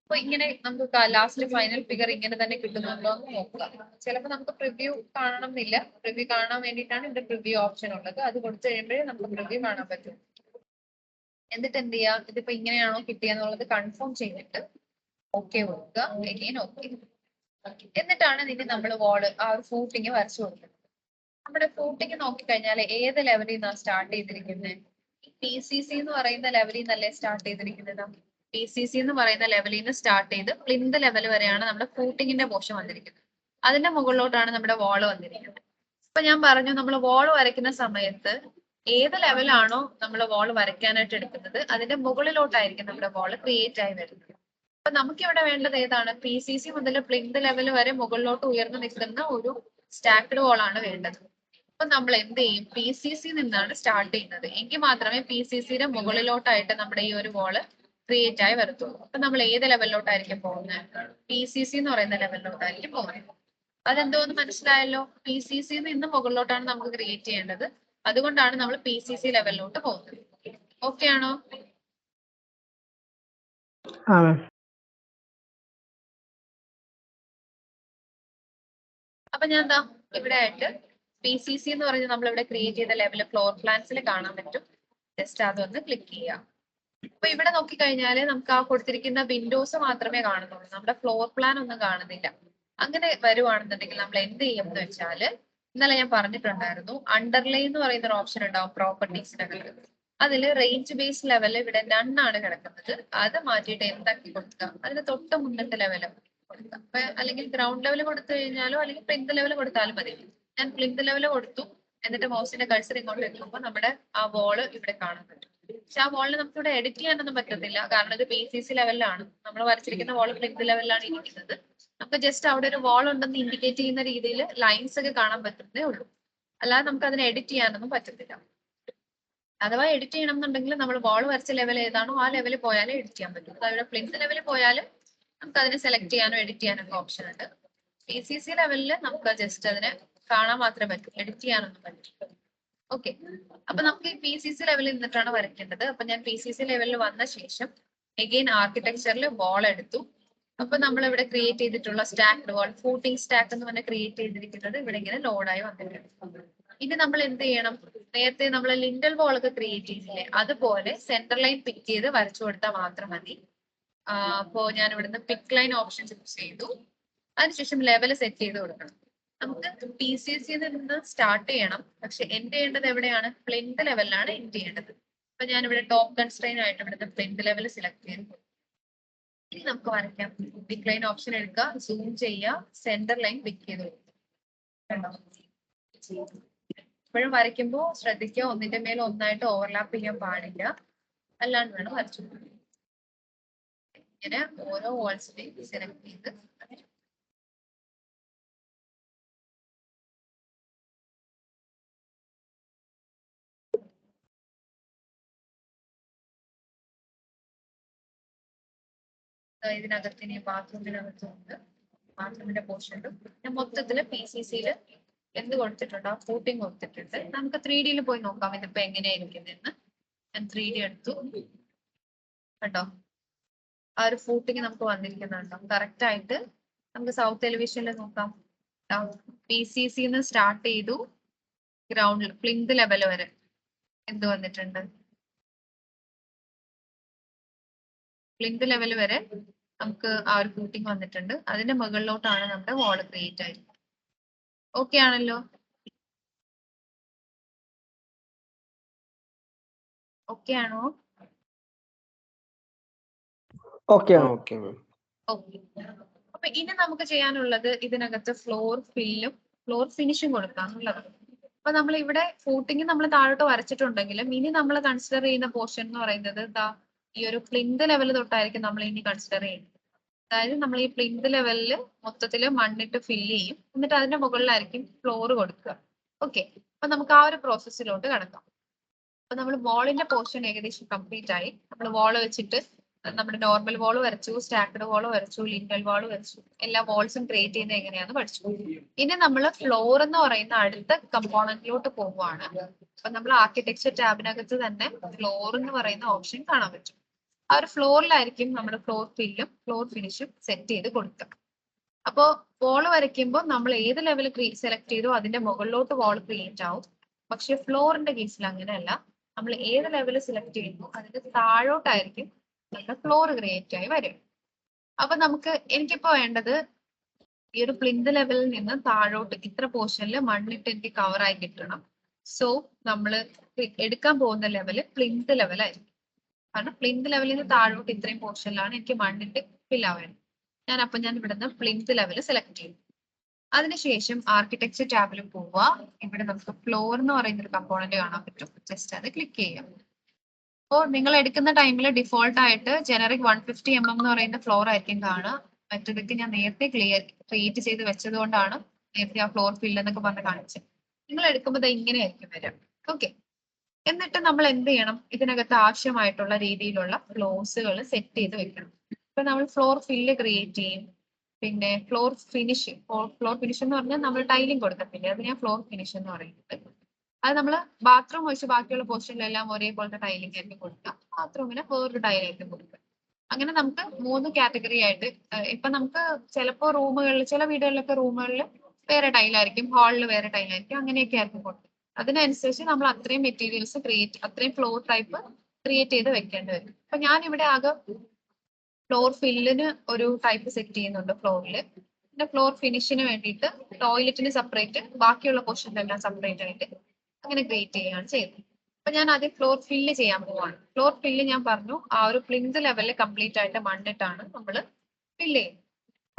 അപ്പൊ ഇങ്ങനെ നമുക്ക് ലാസ്റ്റ് ഫൈനൽ ഫിഗർ ഇങ്ങനെ തന്നെ കിട്ടുന്നുണ്ടോ എന്ന് നോക്കുക. ചിലപ്പോൾ നമുക്ക് പ്രിവ്യൂ കാണണമെന്നില്ല. പ്രിവ്യൂ കാണാൻ വേണ്ടിയിട്ടാണ് ഇതിന്റെ പ്രിവ്യൂ ഓപ്ഷൻ ഉള്ളത്. അത് കൊടുത്തു കഴിയുമ്പോഴേ നമുക്ക് പ്രിവ്യൂ കാണാൻ പറ്റും. എന്നിട്ട് എന്ത് ചെയ്യാം? ഇതിപ്പോ ഇങ്ങനെയാണോ കിട്ടിയെന്നുള്ളത് കൺഫേം ചെയ്തിട്ട് ഓക്കെ കൊടുക്കുക. Again okay. എന്നിട്ടാണ് ഇനി നമ്മൾ വാള് ആ ഒരു ഫൂട്ടിങ് വരച്ചു കൊടുക്കുന്നത്. നമ്മുടെ ഫൂട്ടിങ് നോക്കിക്കഴിഞ്ഞാൽ ഏത് ലെവലിൽ നിന്നാണ് സ്റ്റാർട്ട് ചെയ്തിരിക്കുന്നത്? PCC എന്ന് പറയുന്ന ലെവലിൽ നിന്നല്ലേ സ്റ്റാർട്ട് ചെയ്തിരിക്കുന്നത്? PCC എന്ന് പറയുന്ന ലെവലിൽ നിന്ന് സ്റ്റാർട്ട് ചെയ്ത് പ്ലിന്ത് ലെവൽ വരെയാണ് നമ്മുടെ ഫൂട്ടിങ്ങിന്റെ പോർഷൻ വന്നിരിക്കുന്നത്. അതിന്റെ മുകളിലോട്ടാണ് നമ്മുടെ വാള് വന്നിരിക്കുന്നത്. അപ്പൊ ഞാൻ പറഞ്ഞു, നമ്മൾ വാള് വരയ്ക്കുന്ന സമയത്ത് ഏത് ലെവലാണോ നമ്മൾ വാള് വരയ്ക്കാനായിട്ട് എടുക്കുന്നത് അതിന്റെ മുകളിലോട്ടായിരിക്കും നമ്മുടെ വാള് ക്രിയേറ്റ് ആയി വരുന്നത്. അപ്പൊ നമുക്കിവിടെ വേണ്ടത് ഏതാണ്? PCC മുതൽ പ്ലിന്ത് ലെവൽ വരെ മുകളിലോട്ട് ഉയർന്നു നിൽക്കുന്ന ഒരു സ്റ്റാക്ഡ് വാൾ ആണ് വേണ്ടത്. അപ്പൊ നമ്മൾ എന്ത് ചെയ്യും? PCC നിന്നാണ് സ്റ്റാർട്ട് ചെയ്യുന്നത്. എങ്കിൽ മാത്രമേ PCCയുടെ മുകളിലോട്ടായിട്ട് നമ്മുടെ ഈ ഒരു വാള് ക്രിയേറ്റ് ആയി വരത്തുള്ളൂ. അപ്പൊ നമ്മൾ ഏത് ലെവലിലോട്ടായിരിക്കും പോകുന്നത്? PCC എന്ന് പറയുന്ന ലെവലിലോട്ടായിരിക്കും പോകുന്നത്. അതെന്തോന്ന് മനസ്സിലായല്ലോ? പി സി സി നിന്ന് മുകളിലോട്ടാണ് നമുക്ക് ക്രിയേറ്റ് ചെയ്യേണ്ടത്. അതുകൊണ്ടാണ് നമ്മൾ പി സി സി ലെവലിലോട്ട് പോകുന്നത്. ഓക്കെ ആണോ? അപ്പൊ ഞാൻ എന്താ ഇവിടെ ആയിട്ട് പി സി സി എന്ന് പറഞ്ഞ് നമ്മൾ ഇവിടെ ക്രിയേറ്റ് ചെയ്ത ലെവൽ ഫ്ലോർ പ്ലാൻസിൽ കാണാൻ പറ്റും. ജസ്റ്റ് അതൊന്ന് ക്ലിക്ക് ചെയ്യാം. അപ്പൊ ഇവിടെ നോക്കിക്കഴിഞ്ഞാല് നമുക്ക് ആ കൊടുത്തിരിക്കുന്ന വിൻഡോസ് മാത്രമേ കാണുന്നുള്ളൂ. നമ്മുടെ ഫ്ലോർ പ്ലാൻ ഒന്നും കാണുന്നില്ല. അങ്ങനെ വരുവാണെന്നുണ്ടെങ്കിൽ നമ്മൾ എന്ത് ചെയ്യും എന്ന് വെച്ചാല്, ഇന്നലെ ഞാൻ പറഞ്ഞിട്ടുണ്ടായിരുന്നു, അണ്ടർലൈൻ എന്ന് പറയുന്ന ഒരു ഓപ്ഷൻ ഉണ്ടാവും പ്രോപ്പർട്ടീസിനകത്ത്. അതിൽ റേഞ്ച് ബേസ് ലെവൽ ഇവിടെ നണ്ണാണ് കിടക്കുന്നത്. അത് മാറ്റിയിട്ട് എന്താക്കി കൊടുക്കുക, അതിന് തൊട്ട് മുന്നത്തെ ലെവൽ കൊടുക്കുക. അപ്പൊ അല്ലെങ്കിൽ ഗ്രൗണ്ട് ലെവൽ കൊടുത്തു കഴിഞ്ഞാലോ അല്ലെങ്കിൽ പ്ലിന്ത് ലെവൽ കൊടുത്താലും മതി. ഞാൻ പ്ലിന്ത് ലെവൽ കൊടുത്തു. എന്നിട്ട് മൗസിന്റെ കഴ്സർ ഇങ്ങോട്ട് വെക്കുമ്പോൾ നമ്മുടെ ആ വോള് ഇവിടെ കാണാൻ പറ്റും. പക്ഷെ ആ വോളിന് നമുക്ക് ഇവിടെ എഡിറ്റ് ചെയ്യാനൊന്നും പറ്റത്തില്ല. കാരണം ഇത് പി സി സി ലെവലിലാണ്. നമ്മൾ വരച്ചിരിക്കുന്ന വോൾ പ്ലിന്ത് ലെവലിലാണ് ഇരിക്കുന്നത്. നമുക്ക് ജസ്റ്റ് അവിടെ ഒരു വാൾ ഉണ്ടെന്ന് ഇൻഡിക്കേറ്റ് ചെയ്യുന്ന രീതിയിൽ ലൈൻസ് ഒക്കെ കാണാൻ പറ്റുന്നേ ഉള്ളൂ. അല്ലാതെ നമുക്ക് അതിനെ എഡിറ്റ് ചെയ്യാനൊന്നും പറ്റത്തില്ല. അഥവാ എഡിറ്റ് ചെയ്യണം എന്നുണ്ടെങ്കിൽ നമ്മൾ വാൾ വരച്ച ലെവൽ ഏതാണോ ആ ലെവലിൽ പോയാലേ എഡിറ്റ് ചെയ്യാൻ പറ്റും. അതായത് പ്ലിന്ത് ലെവലിൽ പോയാലും നമുക്ക് അതിനെ സെലക്ട് ചെയ്യാനോ എഡിറ്റ് ചെയ്യാനോ ഒക്കെ ഓപ്ഷൻ ഉണ്ട്. പി സി സി ലെവലിൽ നമുക്ക് ജസ്റ്റ് അതിനെ കാണാൻ മാത്രമേ പറ്റൂ, എഡിറ്റ് ചെയ്യാനൊന്നും പറ്റില്ല. ഓക്കെ, അപ്പൊ നമുക്ക് ഈ പി സി സി ലെവലിൽ നിന്നിട്ടാണ് വരയ്ക്കേണ്ടത്. അപ്പൊ ഞാൻ പി സി സി ലെവലിൽ വന്ന ശേഷം എഗെയിൻ ആർക്കിടെക്ചറിൽ വാൾ എടുത്തു. അപ്പൊ നമ്മൾ ഇവിടെ ക്രിയേറ്റ് ചെയ്തിട്ടുള്ള സ്റ്റാക്ഡ് വാൾ, ഫൂട്ടിംഗ് സ്റ്റാക്ക് എന്ന് പറഞ്ഞാൽ ക്രിയേറ്റ് ചെയ്തിരിക്കുന്നത് ഇവിടെ ഇങ്ങനെ ലോഡായി വന്നിട്ടുണ്ട്. ഇനി നമ്മൾ എന്ത് ചെയ്യണം, നേരത്തെ നമ്മൾ ലിൻഡൽ വാൾ ഒക്കെ ക്രിയേറ്റ് ചെയ്തില്ലേ, അതുപോലെ സെന്റർ ലൈൻ പിക്ക് ചെയ്ത് വരച്ചു കൊടുത്താൽ മാത്രം മതി. അപ്പോ ഞാൻ ഇവിടുന്ന് പിക്ക് ലൈൻ ഓപ്ഷൻ ചൂസ് ചെയ്തു. അതിനുശേഷം ലെവൽ സെറ്റ് ചെയ്ത് കൊടുക്കണം. നമുക്ക് പി സി സി നിന്ന് സ്റ്റാർട്ട് ചെയ്യണം. പക്ഷെ എൻഡ് ചെയ്യേണ്ടത് എവിടെയാണ്? പ്ലിന്ത് ലെവലിലാണ് എൻഡ് ചെയ്യേണ്ടത്. അപ്പൊ ഞാൻ ഇവിടെ ടോപ്പ് കൺസ്ട്രെയിൻ ആയിട്ട് ഇവിടുത്തെ പ്ലിന്ത് ലെവൽ സെലക്ട് ചെയ്തു. ഇനി നമുക്ക് വരയ്ക്കാം. പിക്ക് ലൈൻ ഓപ്ഷൻ എടുക്കുക, സൂം ചെയ്യുക, സെന്റർ ലൈൻ പിക്ക് ചെയ്ത് ഇപ്പോഴും വരയ്ക്കുമ്പോൾ ശ്രദ്ധിക്കുക, ഒന്നിന്റെ മേൽ ഒന്നായിട്ട് ഓവർലാപ്പ് ചെയ്യാൻ പാടില്ല. അല്ലാണ്ട് വേണം വരച്ചു. ഇങ്ങനെ ഓരോ വാൾസിനെയും സെലക്ട് ചെയ്ത് ഇതിനകത്ത് ഇനി ബാത്റൂമിനകത്തുണ്ട്. ബാത്റൂമിന്റെ പോർഷനിലും ഞാൻ മൊത്തത്തില് പി സി സിയില് എന്ത് കൊടുത്തിട്ടുണ്ട്, ആ ഫൂട്ടിങ് കൊടുത്തിട്ടുണ്ട്. നമുക്ക് 3D പോയി നോക്കാം ഇതിപ്പോ എങ്ങനെയായിരിക്കുന്നതെന്ന്. ഞാൻ 3D എടുത്തു. കേട്ടോ, ആ ഒരു ഫൂട്ടിങ് നമുക്ക് വന്നിരിക്കുന്നുണ്ടോ കറക്റ്റ് ആയിട്ട്. നമുക്ക് സൗത്ത് എലിവേഷനിൽ നോക്കാം. പി സി സിന്ന് സ്റ്റാർട്ട് ചെയ്തു ഗ്രൗണ്ടിൽ പ്ലിന്ത് ലെവൽ വരെ എന്ത് വന്നിട്ടുണ്ട്, പ്ലിന്ത് ലെവൽ വരെ നമുക്ക് ആ ഒരു ഫൂട്ടിങ് വന്നിട്ടുണ്ട്. അതിന്റെ മുകളിലോട്ടാണ് നമ്മുടെ വാൾ ക്രിയേറ്റ് ആയിരിക്കുന്നത്. ഓക്കെ ആണല്ലോ? ഓക്കെ ആണോ? Okay okay. അപ്പൊ ഇനി നമുക്ക് ചെയ്യാനുള്ളത് ഇതിനകത്ത് ഫ്ലോർ ഫില്ലും ഫ്ലോർ ഫിനിഷും കൊടുക്കാന്നുള്ളത്. അപ്പൊ നമ്മൾ ഇവിടെ ഫൂട്ടിങ് നമ്മൾ താഴോട്ട് വരച്ചിട്ടുണ്ടെങ്കിലും ഇനി നമ്മൾ കൺസിഡർ ചെയ്യുന്ന പോർഷൻ എന്ന് പറയുന്നത് ഈ ഒരു പ്ലിന്ത് ലെവൽ തൊട്ടായിരിക്കും നമ്മൾ ഇനി കൺസിഡർ ചെയ്യുന്നത്. അതായത് നമ്മൾ ഈ പ്ലിന്ത് ലെവലിൽ മൊത്തത്തിൽ മണ്ണിട്ട് ഫില്ല് ചെയ്യും. എന്നിട്ട് അതിന്റെ മുകളിലായിരിക്കും ഫ്ലോർ കൊടുക്കുക. ഓക്കെ, അപ്പൊ നമുക്ക് ആ ഒരു പ്രോസസ്സിലോട്ട് കടക്കാം. അപ്പൊ നമ്മൾ വാളിന്റെ പോർഷൻ ഏകദേശം കംപ്ലീറ്റ് ആയി. നമ്മൾ വാള് വെച്ചിട്ട് നമ്മുടെ നോർമൽ വാള് വരച്ചു, സ്റ്റാക്കഡ് വാള് വരച്ചു, ലിൻഡൽ വാള് വരച്ചു. എല്ലാ വാൾസും ക്രിയേറ്റ് ചെയ്യുന്നത് എങ്ങനെയാന്ന് പഠിച്ചു. ഇനി നമ്മൾ ഫ്ലോർ എന്ന് പറയുന്ന അടുത്ത കമ്പോണന്റിലോട്ട് പോവുകയാണ്. അപ്പൊ നമ്മൾ ആർക്കിടെക്ചർ ടാബിനകത്ത് തന്നെ ഫ്ലോർ എന്ന് പറയുന്ന ഓപ്ഷൻ കാണാൻ പറ്റും. ആ ഒരു ഫ്ലോറിലായിരിക്കും നമ്മുടെ ഫ്ലോർ ഫില്ലും ഫ്ലോർ ഫിനിഷും സെറ്റ് ചെയ്ത് കൊടുക്കുക. അപ്പോൾ വാള് വരയ്ക്കുമ്പോൾ നമ്മൾ ഏത് ലെവൽ സെലക്ട് ചെയ്തോ അതിന്റെ മുകളിലോട്ട് വാൾ ക്രിയേറ്റ് ആവും. പക്ഷെ ഫ്ലോറിന്റെ കേസിൽ അങ്ങനെയല്ല. നമ്മൾ ഏത് ലെവൽ സെലക്ട് ചെയ്യുന്നു അതിന്റെ താഴോട്ടായിരിക്കും നമ്മുടെ ഫ്ലോർ ക്രിയേറ്റ് ആയി വരും. അപ്പൊ എനിക്കിപ്പോ വേണ്ടത് ഈ ഒരു പ്ലിന്ത് ലെവലിൽ നിന്ന് താഴോട്ട് ഇത്ര പോർഷനിൽ മണ്ണിട്ട് എനിക്ക് കവർ ആയി കിട്ടണം. സോ നമ്മൾ എടുക്കാൻ പോകുന്ന ലെവല് പ്ലിന്ത് ലെവലായിരിക്കും. കാരണം പ്ലിന്ത് ലെവലിൽ നിന്ന് താഴോട്ട് ഇത്രയും പോർഷനിലാണ് എനിക്ക് മണ്ണിട്ട് ഫിൽ ആവേണ്ടത്. ഞാൻ ഇവിടുന്ന് പ്ലിന്ത് ലെവൽ സെലക്ട് ചെയ്യും. അതിനുശേഷം ആർക്കിടെക്ചർ ടാബിൽ പോവുക. ഇവിടെ നമുക്ക് ഫ്ലോർ എന്ന് പറയുന്ന ഒരു കമ്പോണന്റ് കാണാൻ പറ്റും. ജസ്റ്റ് അത് ക്ലിക്ക് ചെയ്യാം. അപ്പോൾ നിങ്ങൾ എടുക്കുന്ന ടൈമിൽ ഡിഫോൾട്ട് ആയിട്ട് ജനറിക് 150 mm എന്ന് പറയുന്ന ഫ്ലോർ ആയിരിക്കും കാണുക. മറ്റേതൊക്കെ ഞാൻ നേരത്തെ ക്രിയേറ്റ് ചെയ്ത് വെച്ചത് കൊണ്ടാണ് നേരത്തെ ആ ഫ്ലോർ ഫിൽ എന്നൊക്കെ പറഞ്ഞ് കാണിച്ചത്. നിങ്ങൾ എടുക്കുമ്പോൾ ഇങ്ങനെ ആയിരിക്കും വരാം. ഓക്കെ, എന്നിട്ട് നമ്മൾ എന്ത് ചെയ്യണം, ഇതിനകത്ത് ആവശ്യമായിട്ടുള്ള രീതിയിലുള്ള ഫ്ലോസുകൾ സെറ്റ് ചെയ്ത് വെക്കണം. ഇപ്പൊ നമ്മൾ ഫ്ലോർ ഫില്ല് ക്രിയേറ്റ് ചെയ്യും. പിന്നെ ഫ്ലോർ ഫിനിഷ് എന്ന് പറഞ്ഞാൽ നമ്മൾ ടൈലിംഗ് കൊടുക്കത്തില്ലേ, അത് ഞാൻ ഫ്ലോർ ഫിനിഷ് എന്ന് പറയുന്നത്. അത് നമ്മൾ ബാത്റൂം ഒഴിച്ച് ബാക്കിയുള്ള പോർഷനിലെല്ലാം ഒരേപോലത്തെ ടൈലിംഗ് ആയിരിക്കും കൊടുക്കുക, ബാത്റൂമിന് വേറൊരു ടൈലായിരിക്കും കൊടുക്കുക. അങ്ങനെ നമുക്ക് 3 കാറ്റഗറി ആയിട്ട് ഇപ്പൊ നമുക്ക് ചിലപ്പോ റൂമുകളിൽ, ചില വീടുകളിലൊക്കെ റൂമുകളിൽ വേറെ ടൈലായിരിക്കും, ഹാളിൽ വേറെ ടൈലായിരിക്കും, അങ്ങനെയൊക്കെ ആയിരിക്കും കൊടുക്കുക. അതിനനുസരിച്ച് നമ്മൾ അത്രയും മെറ്റീരിയൽസ് അത്രയും ഫ്ലോർ ടൈപ്പ് ക്രിയേറ്റ് ചെയ്ത് വെക്കേണ്ടി വരും. അപ്പൊ ഞാൻ ഇവിടെ ആകെ ഫ്ലോർ ഫില്ലിന് ഒരു ടൈപ്പ് സെറ്റ് ചെയ്യുന്നുണ്ട് ഫ്ലോറിൽ, പിന്നെ ഫ്ലോർ ഫിനിഷിന് വേണ്ടിയിട്ട് ടോയ്ലറ്റിന് സെപ്പറേറ്റ്, ബാക്കിയുള്ള പോർഷനിലെല്ലാം സെപ്പറേറ്റ് ആയിട്ട് അങ്ങനെ ക്രിയേറ്റ് ചെയ്യുകയാണ് ചെയ്യുന്നത്. അപ്പൊ ഞാൻ ആദ്യം ഫ്ലോർ ഫില്ല് ചെയ്യാൻ പോവാണ്. ഫ്ലോർ ഫില്ല് ഞാൻ പറഞ്ഞു ആ ഒരു പ്ലിന്ത് ലെവലിൽ കംപ്ലീറ്റ് ആയിട്ട് മണ്ണിട്ടാണ് നമ്മൾ ഫില്ല് ചെയ്യുന്നത്.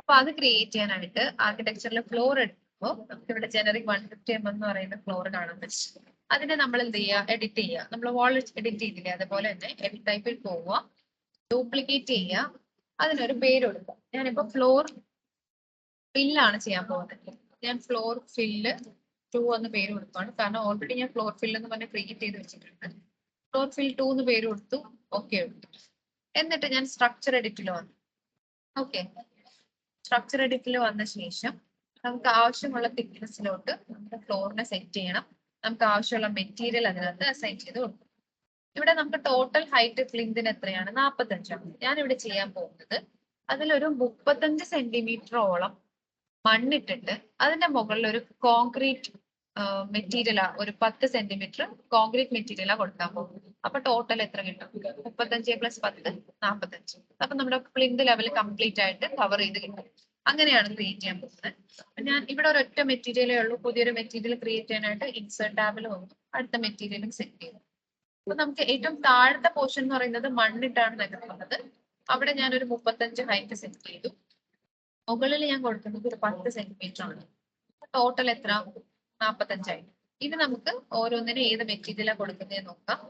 അപ്പൊ അത് ക്രിയേറ്റ് ചെയ്യാനായിട്ട് ആർക്കിടെക്ചറിൽ ഫ്ലോർ എടുക്കുമ്പോൾ നമുക്ക് ഇവിടെ ജനറിക് 150 എന്ന് പറയുന്ന ഫ്ലോർ കാണാൻ പറ്റും. അതിനെ നമ്മൾ എന്ത് ചെയ്യുക, എഡിറ്റ് ചെയ്യുക. നമ്മൾ വാൾ എഡിറ്റ് ചെയ്തില്ലേ, അതുപോലെ തന്നെ എഡിറ്റ് ടൈപ്പിൽ പോവുക, ഡ്യൂപ്ലിക്കേറ്റ് ചെയ്യുക, അതിനൊരു പേര് കൊടുക്കുക. ഞാനിപ്പോ ഫ്ലോർ ഫില്ലാണ് ചെയ്യാൻ പോകുന്നത്. ഞാൻ ഫ്ലോർ ഫില്ല് 2 എന്ന് പേര് കൊടുക്കുകയാണ്, കാരണം ഓൾറെഡി ഞാൻ ഫ്ലോർ ഫില്ല് എന്ന് പറഞ്ഞ് ക്രിയേറ്റ് ചെയ്ത് വെച്ചിട്ടുണ്ട്. ഫ്ലോർ ഫിൽ 2 എന്ന് പേര് കൊടുത്തു, ഓക്കെ കൊടുത്തു. എന്നിട്ട് ഞാൻ സ്ട്രക്ചർ എഡിറ്റിൽ വന്നു. ഓക്കെ, സ്ട്രക്ചർ എഡിറ്റിൽ വന്ന ശേഷം നമുക്ക് ആവശ്യമുള്ള തിക്നെസ്സിലോട്ട് നമ്മുടെ ഫ്ലോറിനെ സെറ്റ് ചെയ്യണം. നമുക്ക് ആവശ്യമുള്ള മെറ്റീരിയൽ അതിനകത്ത് അസൈൻ ചെയ്ത് കൊടുക്കും. ഇവിടെ നമുക്ക് ടോട്ടൽ ഹൈറ്റ് പ്ലിന്തിന് എത്രയാണ്, 45ആണ്. ഞാൻ ഇവിടെ ചെയ്യാൻ പോകുന്നത് അതിലൊരു 35 സെന്റിമീറ്ററോളം മണ്ണിട്ടിട്ട് അതിന്റെ മുകളിൽ ഒരു കോൺക്രീറ്റ് മെറ്റീരിയലാ, ഒരു 10 സെന്റിമീറ്റർ കോൺക്രീറ്റ് മെറ്റീരിയലാ കൊടുക്കാൻ പോകുന്നത്. അപ്പൊ ടോട്ടൽ എത്ര കിട്ടും, 35 + 10 45. അപ്പൊ നമ്മുടെ പ്ലിന്ത് ലെവൽ കംപ്ലീറ്റ് ആയിട്ട് കവർ ചെയ്ത് കിട്ടും. അങ്ങനെയാണ് ക്രിയേറ്റ് ചെയ്യാൻ പോകുന്നത്. ഞാൻ ഇവിടെ ഒരൊറ്റ മെറ്റീരിയലേ ഉള്ളൂ, പുതിയൊരു മെറ്റീരിയൽ ക്രിയേറ്റ് ചെയ്യാനായിട്ട് ഇൻസേർട്ട് ടാബിൽ വന്നു, അടുത്ത മെറ്റീരിയലും സെറ്റ് ചെയ്തു. അപ്പൊ നമുക്ക് ഏറ്റവും താഴത്തെ പോർഷൻ എന്ന് പറയുന്നത് മണ്ണിട്ടാണ് നികത്തുന്നത്. അവിടെ ഞാൻ ഒരു 35 ഹൈറ്റ് സെറ്റ് ചെയ്തു. മുകളിൽ ഞാൻ കൊടുക്കുന്നത് ഒരു 10 സെന്റിമീറ്റർ ആണ്. ടോട്ടൽ എത്ര, 45ആയി. ഇനി നമുക്ക് ഓരോന്നിനും ഏത് മെറ്റീരിയലാണ് കൊടുക്കുന്നതെന്ന് നോക്കാം.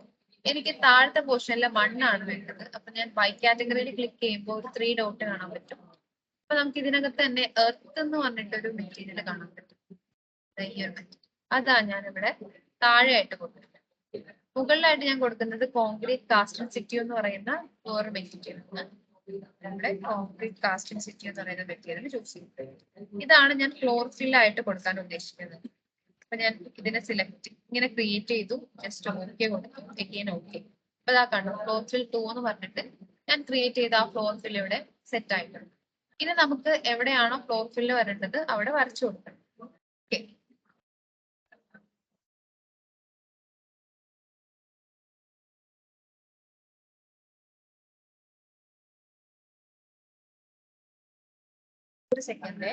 എനിക്ക് താഴത്തെ പോർഷനിലെ മണ്ണാണ് വേണ്ടത്. അപ്പൊ ഞാൻ ബൈ കാറ്റഗറിയിൽ ക്ലിക്ക് ചെയ്യുമ്പോൾ ഒരു 3 ഡോട്ട് കാണാൻ പറ്റും. അപ്പൊ നമുക്ക് ഇതിനകത്ത് തന്നെ എർത്ത് എന്ന് പറഞ്ഞിട്ടൊരു മെറ്റീരിയൽ കാണാൻ പറ്റും. അതാ ഞാൻ ഇവിടെ താഴെയായിട്ട് കൊടുക്കുന്നത്. മുകളിലായിട്ട് ഞാൻ കൊടുക്കുന്നത് കോൺക്രീറ്റ് കാസ്റ്റ് സിറ്റി എന്ന് പറയുന്ന വേറെ മെറ്റീരിയൽ ആണ്. നമ്മുടെ കോൺക്രീറ്റ് കാസ്റ്റ് സിറ്റി എന്ന് പറയുന്ന മെറ്റീരിയൽ ചൂസ് ചെയ്യും. ഇതാണ് ഞാൻ ഫ്ലോർ ഫിൽ ആയിട്ട് കൊടുക്കാൻ ഉദ്ദേശിക്കുന്നത്. അപ്പൊ ഞാൻ ഇതിനെ ഇങ്ങനെ ക്രിയേറ്റ് ചെയ്തു, ജസ്റ്റ് ഓക്കെ കൊടുത്തു, അഗെയിൻ ഓക്കെ. അപ്പൊ ഇതാ കണ്ടു, ഫ്ലോർ ഫിൽ 2 എന്ന് പറഞ്ഞിട്ട് ഞാൻ ക്രിയേറ്റ് ചെയ്ത ആ ഫ്ലോർ ഫിൽ ഇവിടെ സെറ്റ് ആയിട്ടുണ്ട്. ഇനി നമുക്ക് എവിടെയാണോ ഫ്ലോർ ഫില്ല് വരേണ്ടത് അവിടെ വരച്ചു കൊടുക്കണം. ഓക്കെ, ഒരു സെക്കൻഡ്.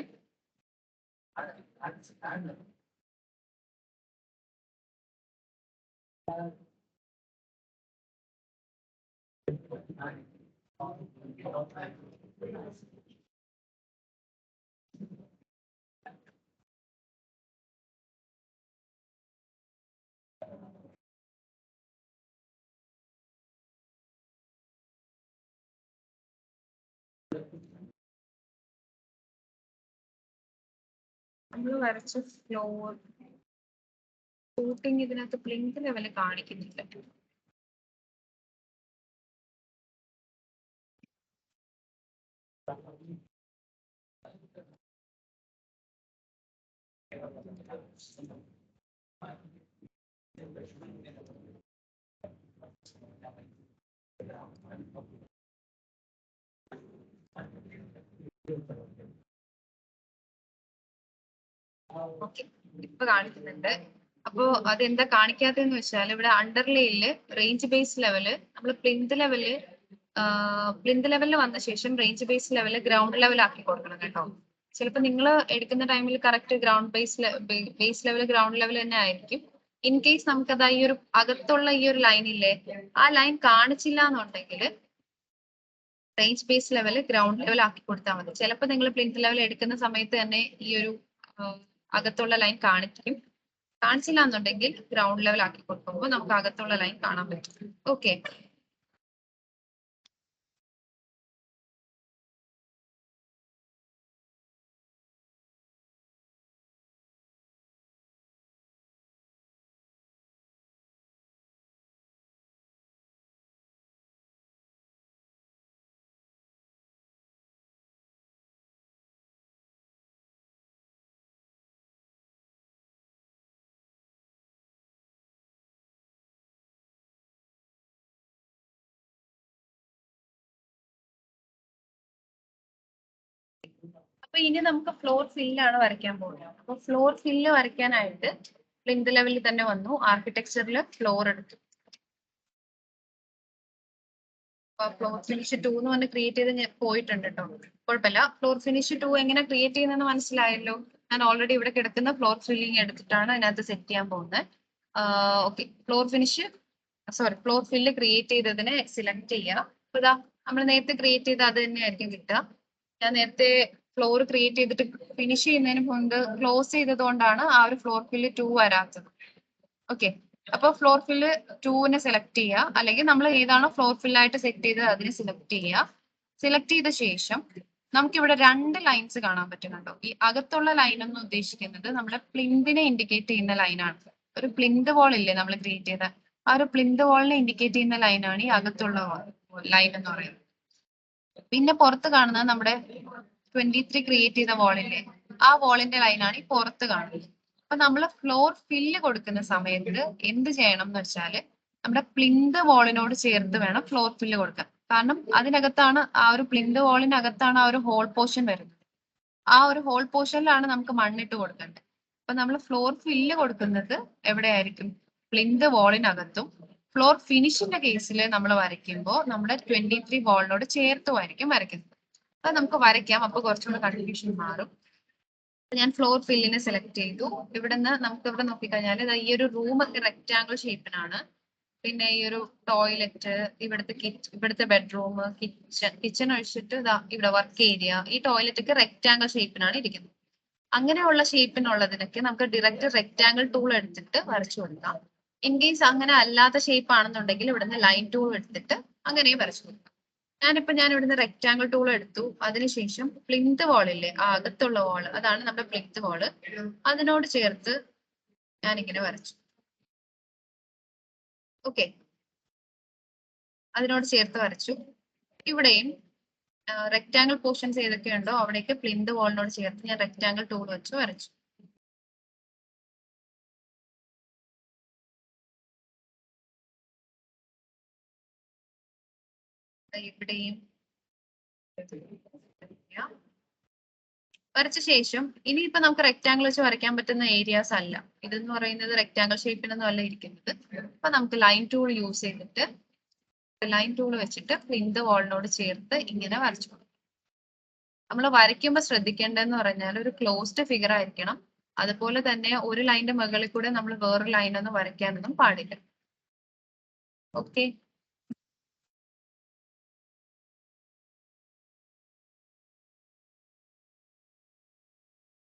നമ്മൾ വരച്ച ഫ്ലോർ ഷൂട്ടിങ് ഇതിനകത്ത് പ്ലിന്ത് ലെവല് കാണിക്കുന്നില്ല. ഓക്കെ, ഇപ്പൊ കാണിക്കുന്നുണ്ട്. അപ്പോ അതെന്താ കാണിക്കാത്തെന്ന് വെച്ചാൽ ഇവിടെ അണ്ടർലേയില് റേഞ്ച് ബേസ് ലെവല് നമ്മൾ പ്ലിന്ത് ലെവലിൽ വന്ന ശേഷം range base level ground level ആക്കി കൊടുക്കണം കേട്ടോ. ചിലപ്പോൾ നിങ്ങൾ എടുക്കുന്ന ടൈമിൽ correct base level ground level തന്നെ ആയിരിക്കും. ഇൻ കേസ് നമുക്കത് ഈ ഒരു അകത്തുള്ള ഈ ഒരു ലൈൻ ഇല്ലേ, ആ ലൈൻ കാണിച്ചില്ല എന്നുണ്ടെങ്കിൽ range base level ground level ആക്കി കൊടുത്താൽ മതി. ചിലപ്പോൾ നിങ്ങൾ പ്ലിന്ത് ലെവൽ എടുക്കുന്ന സമയത്ത് തന്നെ ഈ ഒരു അകത്തുള്ള ലൈൻ കാണിച്ചില്ല എന്നുണ്ടെങ്കിൽ ഗ്രൗണ്ട് ലെവൽ ആക്കി കൊടുക്കുമ്പോൾ നമുക്ക് അകത്തുള്ള ലൈൻ കാണാൻ പറ്റും. ഓക്കെ. ഇനി നമുക്ക് ഫ്ലോർ ഫില്ലാണ് വരയ്ക്കാൻ പോകുന്നത്. അപ്പൊ ഫ്ലോർ ഫില്ല് വരയ്ക്കാനായിട്ട് പ്ലിന്ത് ലെവലിൽ തന്നെ വന്നു, ആർക്കിടെക്ചറിൽ ഫ്ലോർ എടുത്തു. ഫ്ലോർ ഫിനിഷ് 2 എന്ന് പറഞ്ഞ് ക്രിയേറ്റ് ചെയ്ത് പോയിട്ടുണ്ട് കേട്ടോ. കുഴപ്പമില്ല. ഫ്ലോർ ഫിനിഷ് 2 എങ്ങനെ ക്രിയേറ്റ് ചെയ്യുന്നതെന്ന് മനസ്സിലായല്ലോ. ഞാൻ ഓൾറെഡി ഇവിടെ കിടക്കുന്ന ഫ്ലോർ ഫില്ലിംഗ് എടുത്തിട്ടാണ് അതിനകത്ത് സെറ്റ് ചെയ്യാൻ പോകുന്നത്. ഓക്കെ, ഫ്ലോർ ഫില്ല് ക്രിയേറ്റ് ചെയ്തതിനെ സെലക്ട് ചെയ്യുക. അപ്പൊ ഇതാ നമ്മൾ നേരത്തെ ക്രിയേറ്റ് ചെയ്ത അത് തന്നെയായിരിക്കും കിട്ടുക. ഞാൻ നേരത്തെ ഫ്ലോർ ക്രിയേറ്റ് ചെയ്തിട്ട് ഫിനിഷ് ചെയ്യുന്നതിന് മുമ്പ് ക്ലോസ് ചെയ്തത് കൊണ്ടാണ് ആ ഒരു ഫ്ലോർ ഫില്ല് 2 വരാത്തത്. ഓക്കെ, അപ്പൊ ഫ്ലോർ ഫില്ല് 2നെ സെലക്ട് ചെയ്യുക, അല്ലെങ്കിൽ നമ്മൾ ഏതാണോ ഫ്ലോർ ഫില്ലായിട്ട് സെറ്റ് ചെയ്തത് അതിനെ സെലക്ട് ചെയ്യുക. സെലക്ട് ചെയ്ത ശേഷം നമുക്ക് ഇവിടെ 2 ലൈൻസ് കാണാൻ പറ്റുന്നുണ്ടോ? ഈ അകത്തുള്ള ലൈൻ എന്ന് ഉദ്ദേശിക്കുന്നത് നമ്മുടെ പ്ലിന്തിനെ ഇൻഡിക്കേറ്റ് ചെയ്യുന്ന ലൈനാണ്. ഒരു പ്ലിന്ത് വാൾ ഇല്ലേ നമ്മൾ ക്രിയേറ്റ് ചെയ്ത, ആ ഒരു പ്ലിന്ത് വാളിനെ ഇൻഡിക്കേറ്റ് ചെയ്യുന്ന ലൈനാണ് ഈ അകത്തുള്ള ലൈൻ എന്ന് പറയുന്നത്. പിന്നെ പുറത്ത് കാണുന്നത് നമ്മുടെ 23 ക്രിയേറ്റ് ചെയ്ത വാളില്ലേ, ആ വാളിന്റെ ലൈനാണ് ഈ പുറത്ത് കാണുന്നത്. അപ്പൊ നമ്മൾ ഫ്ലോർ ഫില്ല് കൊടുക്കുന്ന സമയത്ത് എന്ത് ചെയ്യണം എന്ന് വെച്ചാല് നമ്മുടെ പ്ലിന്ത് വാളിനോട് ചേർത്ത് വേണം ഫ്ലോർ ഫില്ല് കൊടുക്കാൻ. കാരണം അതിനകത്താണ് ആ ഒരു പ്ലിന്ത് വാളിനകത്താണ് ആ ഒരു ഹോൾ പോർഷൻ വരുന്നത്. ആ ഒരു ഹോൾ പോർഷനിലാണ് നമുക്ക് മണ്ണിട്ട് കൊടുക്കേണ്ടത്. അപ്പൊ നമ്മൾ ഫ്ലോർ ഫില്ല് കൊടുക്കുന്നത് എവിടെയായിരിക്കും? പ്ലിന്ത് വാളിനകത്തും. ഫ്ലോർ ഫിനിഷിന്റെ കേസിൽ നമ്മൾ വരയ്ക്കുമ്പോൾ നമ്മുടെ 23 വാളിനോട് ചേർത്തുമായിരിക്കും വരയ്ക്കുന്നത്. അത് നമുക്ക് വരയ്ക്കാം, അപ്പൊ കുറച്ചുകൂടെ കൺഫ്യൂഷൻ മാറും. ഞാൻ ഫ്ലോർ ഫില്ലിനെ സെലക്ട് ചെയ്തു. ഇവിടുന്ന് നമുക്ക് ഇവിടെ നോക്കിക്കഴിഞ്ഞാൽ ഈ ഒരു റൂം റെക്റ്റാങ്കിൾ ഷേപ്പിനാണ്. പിന്നെ ഈ ഒരു ടോയ്ലറ്റ്, ഇവിടുത്തെ ബെഡ്റൂം, കിച്ചൺ ഒഴിച്ചിട്ട് ഇവിടെ വർക്ക് ഏരിയ, ഈ ടോയ്ലറ്റ് ഒക്കെ റെക്റ്റാങ്കിൾ ഷേപ്പിനാണ് ഇരിക്കുന്നത്. അങ്ങനെയുള്ള ഷേപ്പിനുള്ളതിനൊക്കെ നമുക്ക് ഡയറക്റ്റ് റെക്റ്റാങ്കിൾ ടൂൾ എടുത്തിട്ട് വരച്ചു കൊടുക്കാം. ഇൻ കേസ് അങ്ങനെ അല്ലാത്ത ഷേപ്പ് ആണെന്നുണ്ടെങ്കിൽ ഇവിടുന്ന് ലൈൻ ടൂൾ എടുത്തിട്ട് അങ്ങനെയും വരച്ചു കൊടുക്കാം. ഞാൻ ഇവിടുന്ന് റെക്റ്റാങ്കിൾ ടൂൾ എടുത്തു. അതിനുശേഷം പ്ലിന്ത് വാളില്ലേ, ആ അകത്തുള്ള വാള്, അതാണ് നമ്മുടെ പ്ലിന്ത് വാള്, അതിനോട് ചേർത്ത് ഞാൻ ഇങ്ങനെ വരച്ചു. ഓക്കെ, അതിനോട് ചേർത്ത് വരച്ചു. ഇവിടെയും റെക്റ്റാങ്കിൾ പോർഷൻസ് ഏതൊക്കെ ഉണ്ടോ അവിടേക്ക് പ്ലിന്ത് വാളിനോട് ചേർത്ത് ഞാൻ റെക്റ്റാങ്കിൾ ടൂൾ വെച്ച് വരച്ചു. ഇവിടെയും വരച്ച ശേഷം ഇനിയിപ്പോ നമുക്ക് റെക്റ്റാങ്കിൾ വെച്ച് വരയ്ക്കാൻ പറ്റുന്ന ഏരിയാസ് അല്ല. ഇതെന്ന് പറയുന്നത് റെക്റ്റാങ്കിൾ ഷേപ്പിനൊന്നും അല്ല ഇരിക്കുന്നത്. അപ്പൊ നമുക്ക് ലൈൻ ടൂൾ യൂസ് ചെയ്തിട്ട് ലൈൻ ടൂൾ വെച്ചിട്ട് പ്ലിന്ത് വാളിനോട് ചേർത്ത് ഇങ്ങനെ വരച്ചു. നമ്മൾ വരയ്ക്കുമ്പോൾ ശ്രദ്ധിക്കേണ്ടതെന്ന് പറഞ്ഞാൽ ഒരു ക്ലോസ്ഡ് ഫിഗർ ആയിരിക്കണം. അതുപോലെ തന്നെ ഒരു ലൈനിന്റെ മുകളിൽ കൂടെ നമ്മൾ വേറൊരു ലൈനൊന്നും വരയ്ക്കാനൊന്നും പാടില്ല. ഓക്കെ,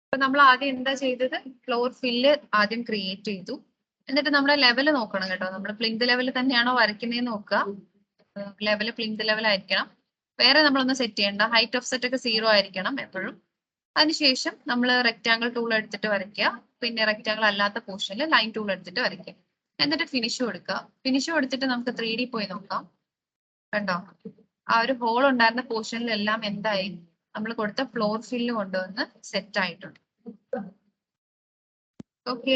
അപ്പൊ നമ്മൾ ആദ്യം എന്താ ചെയ്തത്? ഫ്ലോർ ഫില്ല് ആദ്യം ക്രിയേറ്റ് ചെയ്തു. എന്നിട്ട് നമ്മുടെ ലെവൽ നോക്കണം കേട്ടോ. നമ്മൾ പ്ലിന്ത് ലെവൽ തന്നെയാണോ വരയ്ക്കുന്നതെന്ന് നോക്കുക. ലെവൽ പ്ലിന്ത് ലെവൽ ആയിരിക്കണം. വേറെ നമ്മളൊന്നും സെറ്റ് ചെയ്യണ്ട. ഹൈറ്റ് ഓഫ് സെറ്റ് ഒക്കെ 0 ആയിരിക്കണം എപ്പോഴും. അതിനുശേഷം നമ്മൾ റെക്റ്റാങ്കിൾ ടൂൾ എടുത്തിട്ട് വരയ്ക്കുക. പിന്നെ റെക്റ്റാങ്കിൾ അല്ലാത്ത പോർഷനിൽ ലൈൻ ടൂൾ എടുത്തിട്ട് വരയ്ക്കുക. എന്നിട്ട് ഫിനിഷ് കൊടുക്കുക. ഫിനിഷ് കൊടുത്തിട്ട് നമുക്ക് 3D പോയി നോക്കാം. കണ്ടോ, ആ ഒരു ഹോൾ ഉണ്ടായിരുന്ന പോർഷനിലെല്ലാം എന്തായി? നമ്മൾ കൊടുത്ത ഫ്ലോർ ഫില്ല് കൊണ്ടുവന്ന് സെറ്റ് ആയിട്ടുണ്ട്. ഓക്കെ,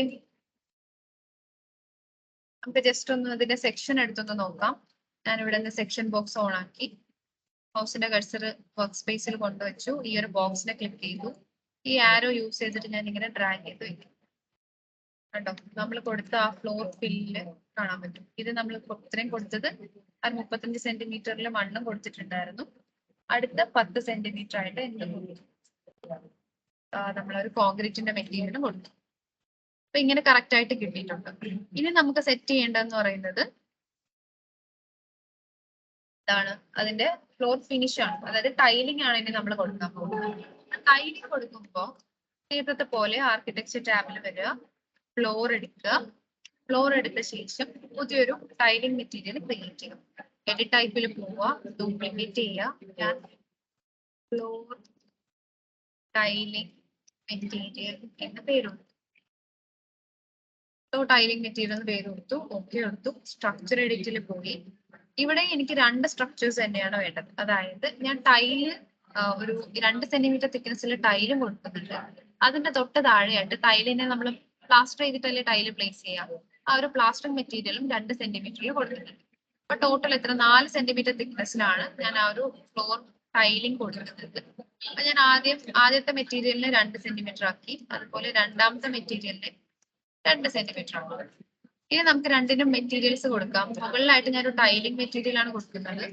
നമുക്ക് ജസ്റ്റ് ഒന്ന് ഇതിന്റെ സെക്ഷൻ എടുത്തൊന്ന് നോക്കാം. ഞാൻ ഇവിടെ നിന്ന് സെക്ഷൻ ബോക്സ് ഓൺ ആക്കി മൗസിന്റെ കഴ്സർ വർക്ക് സ്പേസിൽ കൊണ്ടുവച്ചു. ഈ ഒരു ബോക്സിനെ ക്ലിക്ക് ചെയ്തു. ഈ ആരോ യൂസ് ചെയ്തിട്ട് ഞാൻ ഇങ്ങനെ ഡ്രാഗ് ചെയ്ത് വെക്കും. കണ്ടോ, നമ്മൾ കൊടുത്ത ആ ഫ്ലോർ ഫില്ല് കാണാൻ പറ്റും. ഇത് നമ്മൾ ഇത്രയും കൊടുത്തത് 35 സെന്റിമീറ്ററിൽ മണ്ണും കൊടുത്തിട്ടുണ്ടായിരുന്നു. അടുത്ത 10 സെന്റിമീറ്റർ ആയിട്ട് എന്ത് കൊടുത്തു? നമ്മളൊരു കോൺക്രീറ്റിന്റെ മെറ്റീരിയലും കൊടുത്തു. അപ്പൊ ഇങ്ങനെ കറക്റ്റ് ആയിട്ട് കിട്ടിയിട്ടുണ്ട്. ഇനി നമുക്ക് സെറ്റ് ചെയ്യേണ്ടതെന്ന് പറയുന്നത് ഇതാണ്, അതിന്റെ ഫ്ലോർ ഫിനിഷ് ആണ്. അതായത് ടൈലിംഗ് ആണ് ഇനി നമ്മൾ കൊടുക്കാൻ പോകുന്നത്. ടൈലിംഗ് കൊടുക്കുമ്പോൾ നേരത്തെ പോലെ ആർക്കിടെക്ചർ ടാബിൽ വരിക, ഫ്ലോർ എടുക്കുക. ഫ്ലോർ എടുത്ത ശേഷം പുതിയൊരു ടൈലിംഗ് മെറ്റീരിയൽ ക്രിയേറ്റ് ചെയ്യുക. എഡിറ്റ് ടൈപ്പിൽ പോവുക, ഡ്യൂപ്ലിക്കേറ്റ് ചെയ്യുക. ഞാൻ ഫ്ലോർ ടൈലിംഗ് മെറ്റീരിയൽ എന്ന പേര് കൊടുത്തു. ടൈലിംഗ് മെറ്റീരിയൽ പേര് കൊടുത്തു. ഓക്കെ കൊടുത്തു. സ്ട്രക്ചർ എഡിറ്റിൽ പോയി. ഇവിടെ എനിക്ക് 2 സ്ട്രക്ചേഴ്സ് തന്നെയാണ് വേണ്ടത്. അതായത് ഞാൻ ടൈല് ഒരു 2 സെന്റിമീറ്റർ തിക്നെസ്സിൽ ടൈലും കൊടുക്കുന്നുണ്ട്. അതിന്റെ തൊട്ട് താഴെയായിട്ട് ടൈലിനെ നമ്മൾ പ്ലാസ്റ്റർ ചെയ്തിട്ടല്ലേ ടൈല് പ്ലേസ് ചെയ്യാം. ആ ഒരു പ്ലാസ്റ്ററിംഗ് മെറ്റീരിയലും 2 സെന്റിമീറ്ററിൽ കൊടുത്തിട്ടുണ്ട്. അപ്പൊ ടോട്ടൽ എത്ര? 4 സെന്റിമീറ്റർ തിക്നെസ്സിലാണ് ഞാൻ ആ ഒരു ഫ്ലോർ ടൈലിംഗ് കൊടുക്കുന്നത്. അപ്പൊ ഞാൻ ആദ്യത്തെ മെറ്റീരിയലിന് 2 സെന്റിമീറ്റർ ആക്കി, അതുപോലെ രണ്ടാമത്തെ മെറ്റീരിയലിന് 2 സെന്റിമീറ്റർ ആക്കി. ഇനി നമുക്ക് രണ്ടിനും മെറ്റീരിയൽസ് കൊടുക്കാം. മുകളിലായിട്ട് ഞാനൊരു ടൈലിംഗ് മെറ്റീരിയൽ ആണ് കൊടുക്കുന്നത്.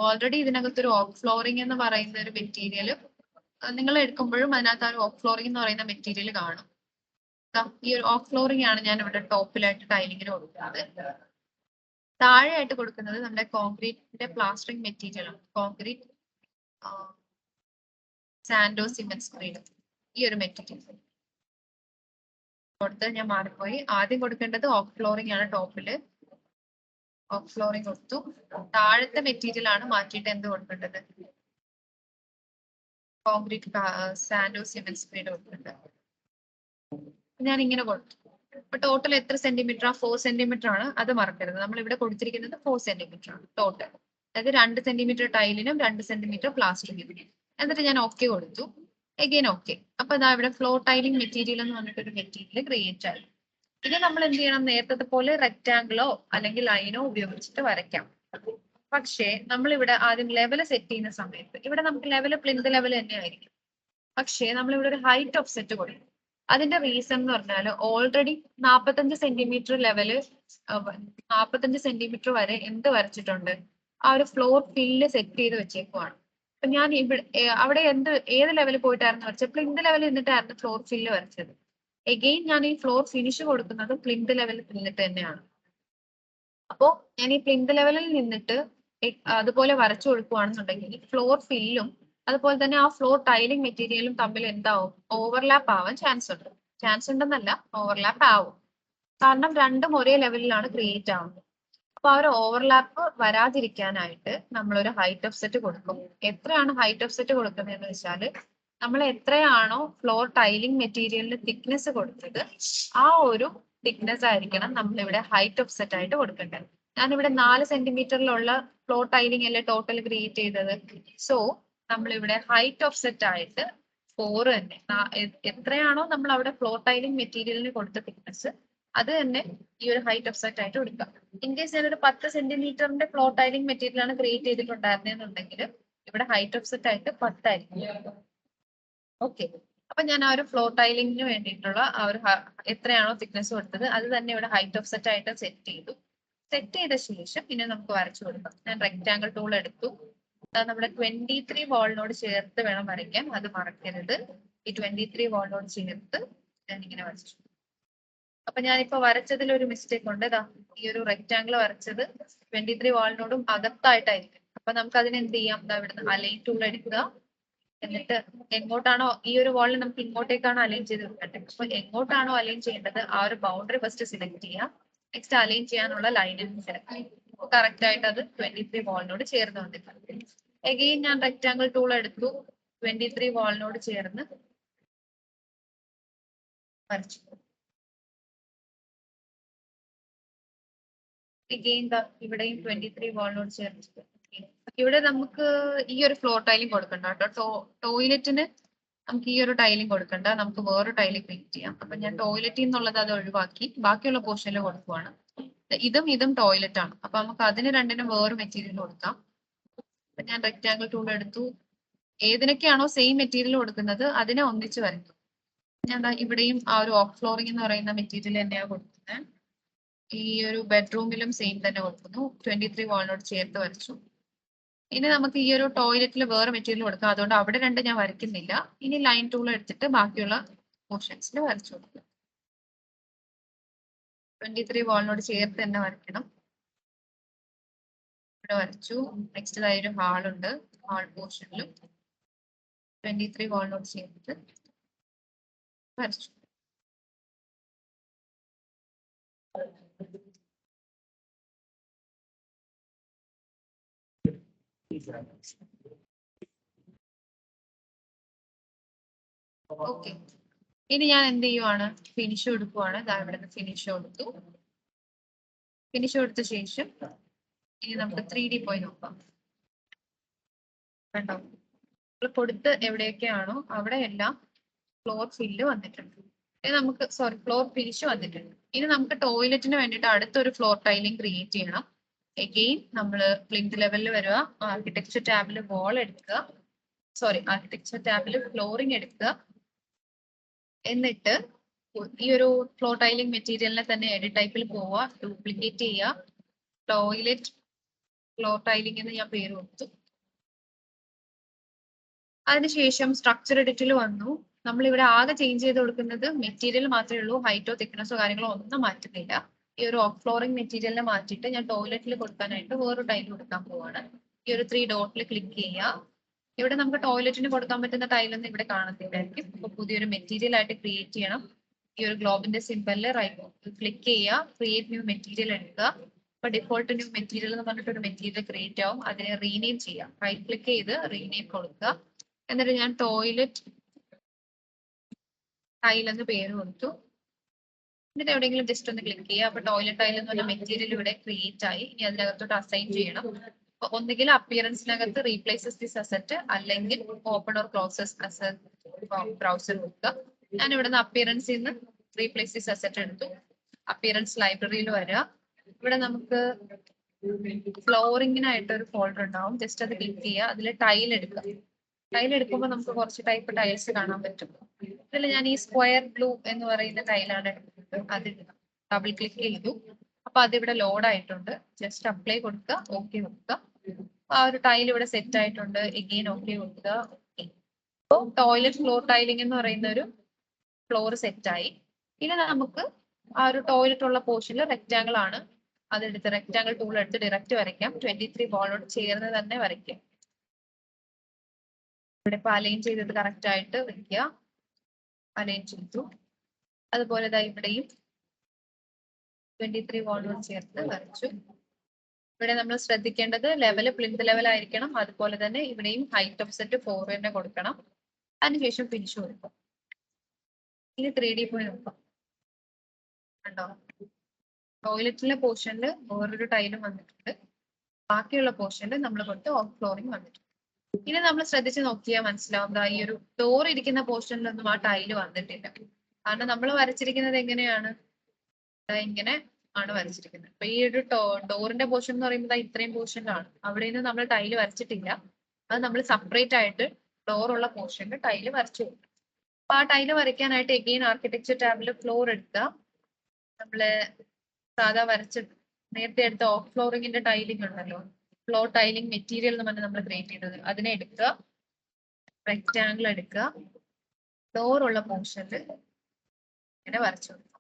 ഓൾറെഡി ഇതിനകത്ത് ഒരു ഓക്ക് ഫ്ലോറിംഗ് എന്ന് പറയുന്ന ഒരു മെറ്റീരിയൽ നിങ്ങൾ എടുക്കുമ്പോഴും അതിനകത്ത് ആ ഒരു ഓക്ക് ഫ്ലോറിംഗ് എന്ന് പറയുന്ന മെറ്റീരിയൽ കാണും. ഈ ഒരു ഓക്ക് ഫ്ലോറിംഗ് ആണ് ഞാൻ ഇവിടെ ടോപ്പിലായിട്ട് ടൈലിങ്ങിന് കൊടുക്കുന്നത്. താഴെയായിട്ട് കൊടുക്കുന്നത് നമ്മുടെ കോൺക്രീറ്റിന്റെ പ്ലാസ്റ്ററിംഗ് മെറ്റീരിയൽ ആണ്. കോൺക്രീറ്റ് സാൻഡോ സിമെന്റ് സ്ക്രീഡ്, ഈ ഒരു മെറ്റീരിയൽ കൊടുത്ത് ഞാൻ മാറിപ്പോയി. ആദ്യം കൊടുക്കേണ്ടത് ഓക്ക് ഫ്ലോറിംഗ് ആണ്. ടോപ്പില് ഓക്ക് ഫ്ലോറിംഗ് കൊടുത്തു. താഴത്തെ മെറ്റീരിയൽ ആണ് മാറ്റിയിട്ട് എന്ത് കൊടുക്കേണ്ടത്, കോൺക്രീറ്റ് സാൻഡോ സിമെന്റ് സ്ക്രീഡ് കൊടുക്കേണ്ടത്. ഞാൻ ഇങ്ങനെ കൊടുത്തു. അപ്പൊ ടോട്ടൽ എത്ര സെന്റിമീറ്റർ? 4 സെന്റിമീറ്റർ ആണ്. അത് മറക്കരുത്. നമ്മൾ ഇവിടെ കൊടുത്തിരിക്കുന്നത് 4 സെന്റിമീറ്റർ ആണ് ടോട്ടൽ. അതായത് 2 സെന്റിമീറ്റർ ടൈലിനും 2 സെന്റിമീറ്റർ പ്ലാസ്റ്ററിങ്ങിനും. എന്നിട്ട് ഞാൻ ഓക്കെ കൊടുത്തു. Again okay. അപ്പൊ ഇതാ ഇവിടെ ഫ്ലോർ ടൈലിംഗ് മെറ്റീരിയൽ എന്ന് പറഞ്ഞിട്ടൊരു മെറ്റീരിയൽ ക്രിയേറ്റ് ആയി. ഇത് നമ്മൾ എന്ത് ചെയ്യണം, നേരത്തെ പോലെ റെക്ടാംഗിളോ അല്ലെങ്കിൽ ലൈനോ ഉപയോഗിച്ചിട്ട് വരയ്ക്കാം. പക്ഷേ നമ്മൾ ഇവിടെ ആദ്യം ലെവൽ സെറ്റ് ചെയ്യുന്ന സമയത്ത് ഇവിടെ നമുക്ക് ലെവല് പ്ലിന്ത് ലെവൽ തന്നെ ആയിരിക്കും. പക്ഷേ നമ്മൾ ഇവിടെ ഒരു ഹൈറ്റ് ഓഫ് സെറ്റ് കൊടുക്കും. അതിന്റെ റീസൺ എന്ന് പറഞ്ഞാൽ ഓൾറെഡി 45 സെന്റിമീറ്റർ ലെവല് 45 സെന്റിമീറ്റർ വരെ എന്ത് വരച്ചിട്ടുണ്ട്, ആ ഒരു ഫ്ലോർ ഫില്ല് സെറ്റ് ചെയ്ത് വെച്ചേക്കുവാണ്. അപ്പൊ ഞാൻ ഇവിടെ അവിടെ ഏത് ലെവലിൽ പോയിട്ടായിരുന്നു വരച്ചത്? പ്ലിന്ത് ലെവലിൽ നിന്നിട്ടായിരുന്നു ഫ്ലോർ ഫില്ല് വരച്ചത്. എഗെയിൻ ഞാൻ ഈ ഫ്ലോർ ഫിനിഷ് കൊടുക്കുന്നത് പ്ലിന്ത് ലെവലിൽ നിന്നിട്ട് തന്നെയാണ്. അപ്പോ ഞാൻ ഈ പ്ലിന്ത് ലെവലിൽ നിന്നിട്ട് അതുപോലെ വരച്ചു കൊടുക്കുകയാണെന്നുണ്ടെങ്കിൽ ഫ്ലോർ ഫില്ലും അതുപോലെ തന്നെ ആ ഫ്ലോർ ടൈലിംഗ് മെറ്റീരിയലും തമ്മിൽ എന്താവും, ഓവർലാപ്പ് ആവാൻ ചാൻസ് ഉണ്ട്. ചാൻസ് ഉണ്ടെന്നല്ല, ഓവർലാപ്പ് ആവും. കാരണം രണ്ടും ഒരേ ലെവലിലാണ് ക്രിയേറ്റ് ആവുന്നത്. അപ്പൊ ആ ഒരു ഓവർലാപ്പ് വരാതിരിക്കാനായിട്ട് നമ്മളൊരു ഹൈറ്റ് ഓഫ് സെറ്റ് കൊടുക്കും. എത്രയാണ് ഹൈറ്റ് ഓഫ് സെറ്റ് കൊടുക്കുന്നതെന്ന് വെച്ചാൽ നമ്മൾ എത്രയാണോ ഫ്ലോർ ടൈലിംഗ് മെറ്റീരിയലിന് തിക്നെസ് കൊടുത്തത്, ആ ഒരു തിക്നെസ് ആയിരിക്കണം നമ്മളിവിടെ ഹൈറ്റ് ഓഫ് സെറ്റ് ആയിട്ട് കൊടുക്കേണ്ടത്. ഞാനിവിടെ 4 സെന്റിമീറ്ററിലുള്ള ഫ്ലോർ ടൈലിംഗ് അല്ലേ ടോട്ടൽ ക്രിയേറ്റ് ചെയ്തത്. സോ നമ്മളിവിടെ ഹൈറ്റ് ഓഫ് സെറ്റ് ആയിട്ട് 4 തന്നെ, എത്രയാണോ നമ്മൾ അവിടെ ഫ്ലോർ ടൈലിംഗ് മെറ്റീരിയലിന് കൊടുത്ത തിക്നെസ്, അത് തന്നെ ഈ ഒരു ഹൈറ്റ് ഓഫ് സെറ്റ് ആയിട്ട് കൊടുക്കാം. ഇൻ കേസ് ഞാനൊരു 10 സെന്റിമീറ്ററിന്റെ ഫ്ലോർ ടൈലിംഗ് മെറ്റീരിയൽ ആണ് ക്രിയേറ്റ് ചെയ്തിട്ടുണ്ടായിരുന്നെന്നുണ്ടെങ്കിൽ ഇവിടെ ഹൈറ്റ് ഓഫ് സെറ്റ് ആയിട്ട് 10 ആയിരിക്കും. ഓക്കെ. അപ്പൊ ഞാൻ ആ ഒരു ഫ്ലോർ ടൈലിംഗിന് വേണ്ടിയിട്ടുള്ള ആ ഒരു എത്രയാണോ തിക്നെസ് കൊടുത്തത് അത് തന്നെ ഇവിടെ ഹൈറ്റ് ഓഫ് സെറ്റ് ആയിട്ട് സെറ്റ് ചെയ്തു. സെറ്റ് ചെയ്ത ശേഷം പിന്നെ നമുക്ക് വരച്ചു കൊടുക്കാം. ഞാൻ റെക്ടാംഗിൾ ടൂൾ എടുത്തു. നമ്മുടെ 23 വാളിനോട് ചേർത്ത് വേണം വരയ്ക്കാൻ, അത് മറക്കരുത്. ഈ 23 വാളിനോട് ചേർത്ത് ഞാൻ ഇങ്ങനെ വരച്ചു. അപ്പൊ ഞാനിപ്പോ വരച്ചതിൽ ഒരു മിസ്റ്റേക്ക് ഉണ്ട്. ഈ ഒരു റെക്ടാംഗിൾ വരച്ചത് 23 വാളിനോടും അകത്തായിട്ടായിരിക്കും. അപ്പൊ നമുക്ക് അതിന് എന്ത് ചെയ്യാം, ഇവിടുന്ന് അലൈൻ ടൂൾ എടുക്കുക. എന്നിട്ട് എങ്ങോട്ടാണോ ഈ ഒരു വാളിൽ നമുക്ക് ഇങ്ങോട്ടേക്കാണോ അലൈൻ ചെയ്ത് വെക്കേണ്ടത്, അപ്പൊ എങ്ങോട്ടാണോ അലൈൻ ചെയ്യേണ്ടത് ആ ഒരു ബൗണ്ടറി ഫസ്റ്റ് സെലക്ട് ചെയ്യുക. നെക്സ്റ്റ് അലൈൻ ചെയ്യാനുള്ള ലൈനിൽ സെലക്ട് ചെയ്യും. കറക്റ്റ് ആയിട്ട് അത് 23 വാളിനോട് ചേർന്ന് വന്നിട്ടുണ്ട്. എഗെയിൻ ഞാൻ റെക്ടാംഗിൾ ടൂൾ എടുത്തു. 23 വാളിനോട് ചേർന്ന് വരച്ചു. എഗെയിൻ ഇവിടെയും 23 വാളിനോട് ചേർത്ത്. ഇവിടെ നമുക്ക് ഈ ഒരു ഫ്ലോർ ടൈലിംഗ് കൊടുക്കണ്ട കേട്ടോ. ടോയ്ലറ്റിന് നമുക്ക് ഈ ഒരു ടൈലിംഗ് കൊടുക്കണ്ട, നമുക്ക് വേറെ ടൈലിംഗ് ക്രിയേറ്റ് ചെയ്യാം. അപ്പൊ ഞാൻ ടോയ്ലറ്റിൽ നിന്നുള്ളത് അത് ഒഴിവാക്കി ബാക്കിയുള്ള പോർഷനിൽ കൊടുക്കുവാണ്. ഇതും ടോയ്ലറ്റ് ആണ്. അപ്പൊ നമുക്ക് അതിന് രണ്ടിനും വേറെ മെറ്റീരിയൽ കൊടുക്കാം. അപ്പൊ ഞാൻ റെക്ടാംഗിൾ ടൂൾ എടുത്തു. ഏതിനൊക്കെയാണോ സെയിം മെറ്റീരിയൽ കൊടുക്കുന്നത് അതിനെ ഒന്നിച്ച് വരയ്ക്കും. ഞാൻ ഇവിടെയും ആ ഒരു ഓഫ് ഫ്ലോറിംഗ് എന്ന് പറയുന്ന മെറ്റീരിയൽ തന്നെയാണ് കൊടുക്കുന്നത്. ഈ ഒരു ബെഡ്റൂമിലും സെയിം തന്നെ കൊടുക്കുന്നു. 23 വാളിനോട് ചേർത്ത് വരച്ചു. ഇനി നമുക്ക് ഈ ഒരു ടോയ്ലറ്റിൽ വേറെ മെറ്റീരിയൽ കൊടുക്കാം. അതുകൊണ്ട് അവിടെ രണ്ട് ഞാൻ വരയ്ക്കുന്നില്ല. ഇനി ലൈൻ ടൂൾ എടുത്തിട്ട് ബാക്കിയുള്ള പോർഷൻസിൽ വരച്ചു കൊടുക്കുക. 23 വാളിനോട് ചേർത്ത് തന്നെ വരയ്ക്കണം. ഇവിടെ വരച്ചു. നെക്സ്റ്റ് ഒരു ഹാളുണ്ട്. ഹാൾ പോർഷനിലും 23 വാളിനോട് ചേർത്ത് വരച്ചു. ഓക്കെ. ഇനി ഞാൻ എന്ത് ചെയ്യുവാണ്, ഫിനിഷ് കൊടുക്കുവാണ്. ഇവിടെ നിന്ന് ഫിനിഷ് കൊടുത്തു. ഫിനിഷ് കൊടുത്ത ശേഷം ഇനി നമുക്ക് 3D പോയി നോക്കാം. കണ്ടോ, കൊടുത്ത് എവിടെയൊക്കെയാണോ അവിടെ എല്ലാം ഫ്ലോർ ഫില്ല് വന്നിട്ടുണ്ട്. നമുക്ക് ഫ്ലോർ ഫിനിഷ് വന്നിട്ടുണ്ട്. ഇനി നമുക്ക് ടോയ്ലറ്റിന് വേണ്ടിയിട്ട് അടുത്തൊരു ഫ്ലോർ ടൈലിംഗ് ക്രിയേറ്റ് ചെയ്യണം. എഗെയിൻ നമ്മൾ പ്ലിന്ത് ലെവലിൽ വരിക, ആർക്കിടെക്ചർ ടാബിൽ വാൾ എടുക്കുക. സോറി ആർക്കിടെക്ചർ ടാബിൽ ഫ്ലോറിംഗ് എടുക്കുക. എന്നിട്ട് ഈ ഒരു ഫ്ലോർ ടൈലിംഗ് മെറ്റീരിയലിനെ തന്നെ എഡിറ്റ് ടൈപ്പിൽ പോവുക, ഡ്യൂപ്ലിക്കേറ്റ് ചെയ്യുക, ടോയ്ലറ്റ് ഫ്ലോർ ടൈലിംഗ് എന്ന് ഞാൻ പേര് കൊടുത്തു. അതിനുശേഷം സ്ട്രക്ചർ എഡിറ്റിൽ വന്നു. നമ്മൾ ഇവിടെ ആകെ ചേഞ്ച് ചെയ്ത് കൊടുക്കുന്നത് മെറ്റീരിയൽ മാത്രമേ ഉള്ളൂ, ഹൈറ്റോ തിക്നെസ്സോ കാര്യങ്ങളോ ഒന്നും മാറ്റുന്നില്ല. ഈ ഒരു ഓഫ് ഫ്ലോറിംഗ് മെറ്റീരിയലിനെ മാറ്റിയിട്ട് ഞാൻ ടോയ്ലറ്റിൽ കൊടുക്കാനായിട്ട് വേറൊരു ടൈൽ കൊടുക്കാൻ പോവാണ്. ഈ ഒരു 3 ഡോട്ടിൽ ക്ലിക്ക് ചെയ്യുക. ഇവിടെ നമുക്ക് ടോയ്ലറ്റിന് കൊടുക്കാൻ പറ്റുന്ന ടൈലൊന്നും ഇവിടെ കാണത്തില്ലായിരിക്കും. അപ്പൊ പുതിയൊരു മെറ്റീരിയൽ ആയിട്ട് ക്രിയേറ്റ് ചെയ്യണം. ഈ ഒരു ഗ്ലോബിന്റെ സിമ്പലിൽ റൈറ്റ് ക്ലിക്ക് ചെയ്യുക, ക്രിയേറ്റ് ന്യൂ മെറ്റീരിയൽ എടുക്കുക. അപ്പൊ ഡിഫോൾട്ട് ന്യൂ മെറ്റീരിയൽ എന്ന് പറഞ്ഞിട്ട് ഒരു മെറ്റീരിയൽ ക്രിയേറ്റ് ആവും. അതിനെ റീനെയിം ചെയ്യാം. റൈറ്റ് ക്ലിക്ക് ചെയ്ത് റീനെയിം കൊടുക്കുക. എന്നിട്ട് ഞാൻ ടോയ്ലറ്റ് ടൈൽ എന്ന് പേര് കൊടുത്തു. എന്നിട്ട് എവിടെയെങ്കിലും ജസ്റ്റ് ഒന്ന് ക്ലിക്ക് ചെയ്യുക. അപ്പൊ ടോയ്ലറ്റ് ടൈൽ എന്ന് പറഞ്ഞ മെറ്റീരിയൽ ഇവിടെ ക്രിയേറ്റ് ആയി. ഇനി അതിനകത്തോട്ട് അസൈൻ ചെയ്യണം. അപ്പൊ ഒന്നുകിൽ അപ്പിയറൻസിനകത്ത് റീപ്ലേസസ് ദിസ് അസറ്റ്, അല്ലെങ്കിൽ ഓപ്പൺ ഓർ ക്ലോസസ് ബ്രൗസർ കൊടുക്കുക. ഞാൻ ഇവിടെ നിന്ന് അപ്പിയറൻസിൽ നിന്ന് റീപ്ലേസ് ദിസ് അസറ്റ് എടുത്തു. അപ്പിയറൻസ് ലൈബ്രറിയിൽ വരിക. ഇവിടെ നമുക്ക് ഫ്ലോറിങ്ങിനായിട്ട് ഒരു ഫോൾഡർ ഉണ്ടാവും. ജസ്റ്റ് അത് ക്ലിക്ക് ചെയ്യുക. അതിൽ ടൈൽ എടുക്കുക. ടൈൽ എടുക്കുമ്പോൾ നമുക്ക് കുറച്ച് ടൈപ്പ് ടൈൽസ് കാണാൻ പറ്റും. ഇതിൽ ഞാൻ ഈ സ്ക്വയർ ബ്ലൂ എന്ന് പറയുന്ന ടൈലാണ് എടുക്കുന്നത്. അത് ഡബിൾ ക്ലിക്ക് ചെയ്തു. അപ്പൊ അതിവിടെ ലോഡ് ആയിട്ടുണ്ട്. ജസ്റ്റ് അപ്ലൈ കൊടുക്കുക, ഓക്കെ കൊടുക്കുക. ആ ഒരു ടൈൽ ഇവിടെ സെറ്റ് ആയിട്ടുണ്ട്. എഗെയിൻ ഓക്കെ കൊടുക്കുക. അപ്പോൾ ടോയ്ലറ്റ് ഫ്ലോർ ടൈലിംഗ് എന്ന് പറയുന്ന ഒരു ഫ്ലോർ സെറ്റ് ആയി. ഇനി നമുക്ക് ആ ഒരു ടോയ്ലറ്റ് ഉള്ള പോർഷനിൽ റെക്റ്റാങ്കിൾ ആണ്. അതെടുത്ത് റെക്റ്റാങ്കിൾ ടൂൾ എടുത്ത് ഡയറക്റ്റ് വരയ്ക്കാം. 23 ബോളോട് ചേർന്ന് തന്നെ വരയ്ക്കാം. ഇവിടെ ഇപ്പൊ അലൈൻ ചെയ്തത് കറക്റ്റ് ആയിട്ട് വെക്കുക. അലൈൻ ചെയ്തു. അതുപോലെ ഇവിടെയും 23 ബോളോട് ചേർത്ത് വരച്ചു. ഇവിടെ നമ്മൾ ശ്രദ്ധിക്കേണ്ടത് ലെവൽ പ്ലിന്ത് ലെവൽ ആയിരിക്കണം. അതുപോലെ തന്നെ ഇവിടെയും ഹൈറ്റ് ഓഫ് സെറ്റ് 4 തന്നെ കൊടുക്കണം. അതിനുശേഷം ഫിനിഷ് കൊടുക്കും. ഇനി 3D പോയി നോക്കാം. കണ്ടോ, ടോയ്ലറ്റിലെ പോർഷനിൽ വേറൊരു ടൈലും വന്നിട്ടുണ്ട്. ബാക്കിയുള്ള പോർഷനിൽ നമ്മൾ കൊടുത്ത് ഓഫ് ഫ്ലോറിംഗ് വന്നിട്ടുണ്ട്. ഇനി നമ്മൾ ശ്രദ്ധിച്ച് നോക്കിയാൽ മനസ്സിലാവും, ഈ ഒരു ഡോർ ഇരിക്കുന്ന പോർഷനിലൊന്നും ആ ടൈല് വന്നിട്ടില്ല. കാരണം നമ്മൾ വരച്ചിരിക്കുന്നത് എങ്ങനെയാണ്, ഇങ്ങനെ ആണ് വരച്ചിരിക്കുന്നത്. അപ്പൊ ഈ ഒരു ഡോറിന്റെ പോർഷൻ എന്ന് പറയുമ്പോൾ ഇത്രയും പോർഷനിലാണ്. അവിടെ നിന്ന് നമ്മൾ ടൈല് വരച്ചിട്ടില്ല. അത് നമ്മൾ സെപ്പറേറ്റ് ആയിട്ട് ഡോർ ഉള്ള പോർഷനിൽ ടൈല് വരച്ചു കൊടുക്കും. അപ്പൊ ആ ടൈല് വരയ്ക്കാനായിട്ട് എഗെയിൻ ആർക്കിടെക്ചർ ടാബിൽ ഫ്ലോർ എടുക്കുക. നമ്മള് സാധാ നേരത്തെ എടുത്ത ഓഫ് ഫ്ലോറിങ്ങിന്റെ ടൈലിംഗ് ഉണ്ടല്ലോ, ഫ്ലോർ ടൈലിംഗ് മെറ്റീരിയൽ എന്ന് പറഞ്ഞാൽ നമ്മൾ ക്രിയേറ്റ് ചെയ്തത്, അതിനെ എടുക്കുക. റെക്റ്റാങ്കിൾ എടുക്കുക. ഡോർ ഉള്ള പോർഷനിൽ ഇങ്ങനെ വരച്ചു കൊടുക്കുക.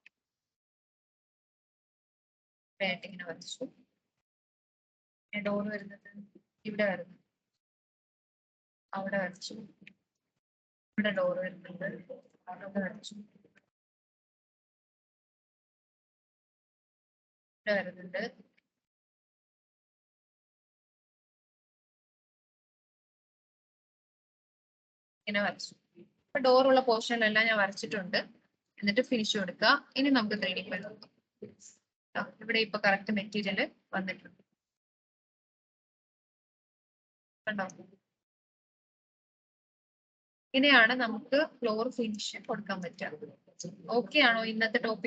ഇങ്ങനെ വരച്ചു. ഡോർ വരുന്നത് ഇവിടെ വരുന്നു, അവിടെ വരച്ചു. ഇവിടെ ഡോർ വരുന്നുണ്ട്, അവിടെ വരച്ചു. ഇവിടെ വരുന്നുണ്ട്. ഇങ്ങനെ വരച്ചു. അപ്പൊ ഡോർ ഉള്ള പോർഷനിലെല്ലാം ഞാൻ വരച്ചിട്ടുണ്ട്. എന്നിട്ട് ഫിനിഷ് കൊടുക്കുക. ഇനി നമുക്ക് 3D നോക്കാം. ഇവിടെ ഇപ്പൊ കറക്റ്റ് മെറ്റീരിയൽ വന്നിട്ടുണ്ട്. കണ്ടോ, ഇങ്ങനെയാണ് നമുക്ക് ഫ്ലോർ ഫിനിഷ് കൊടുക്കാൻ പറ്റുക. ഓക്കെ ആണോ ഇന്നത്തെ ടോപ്പിക്?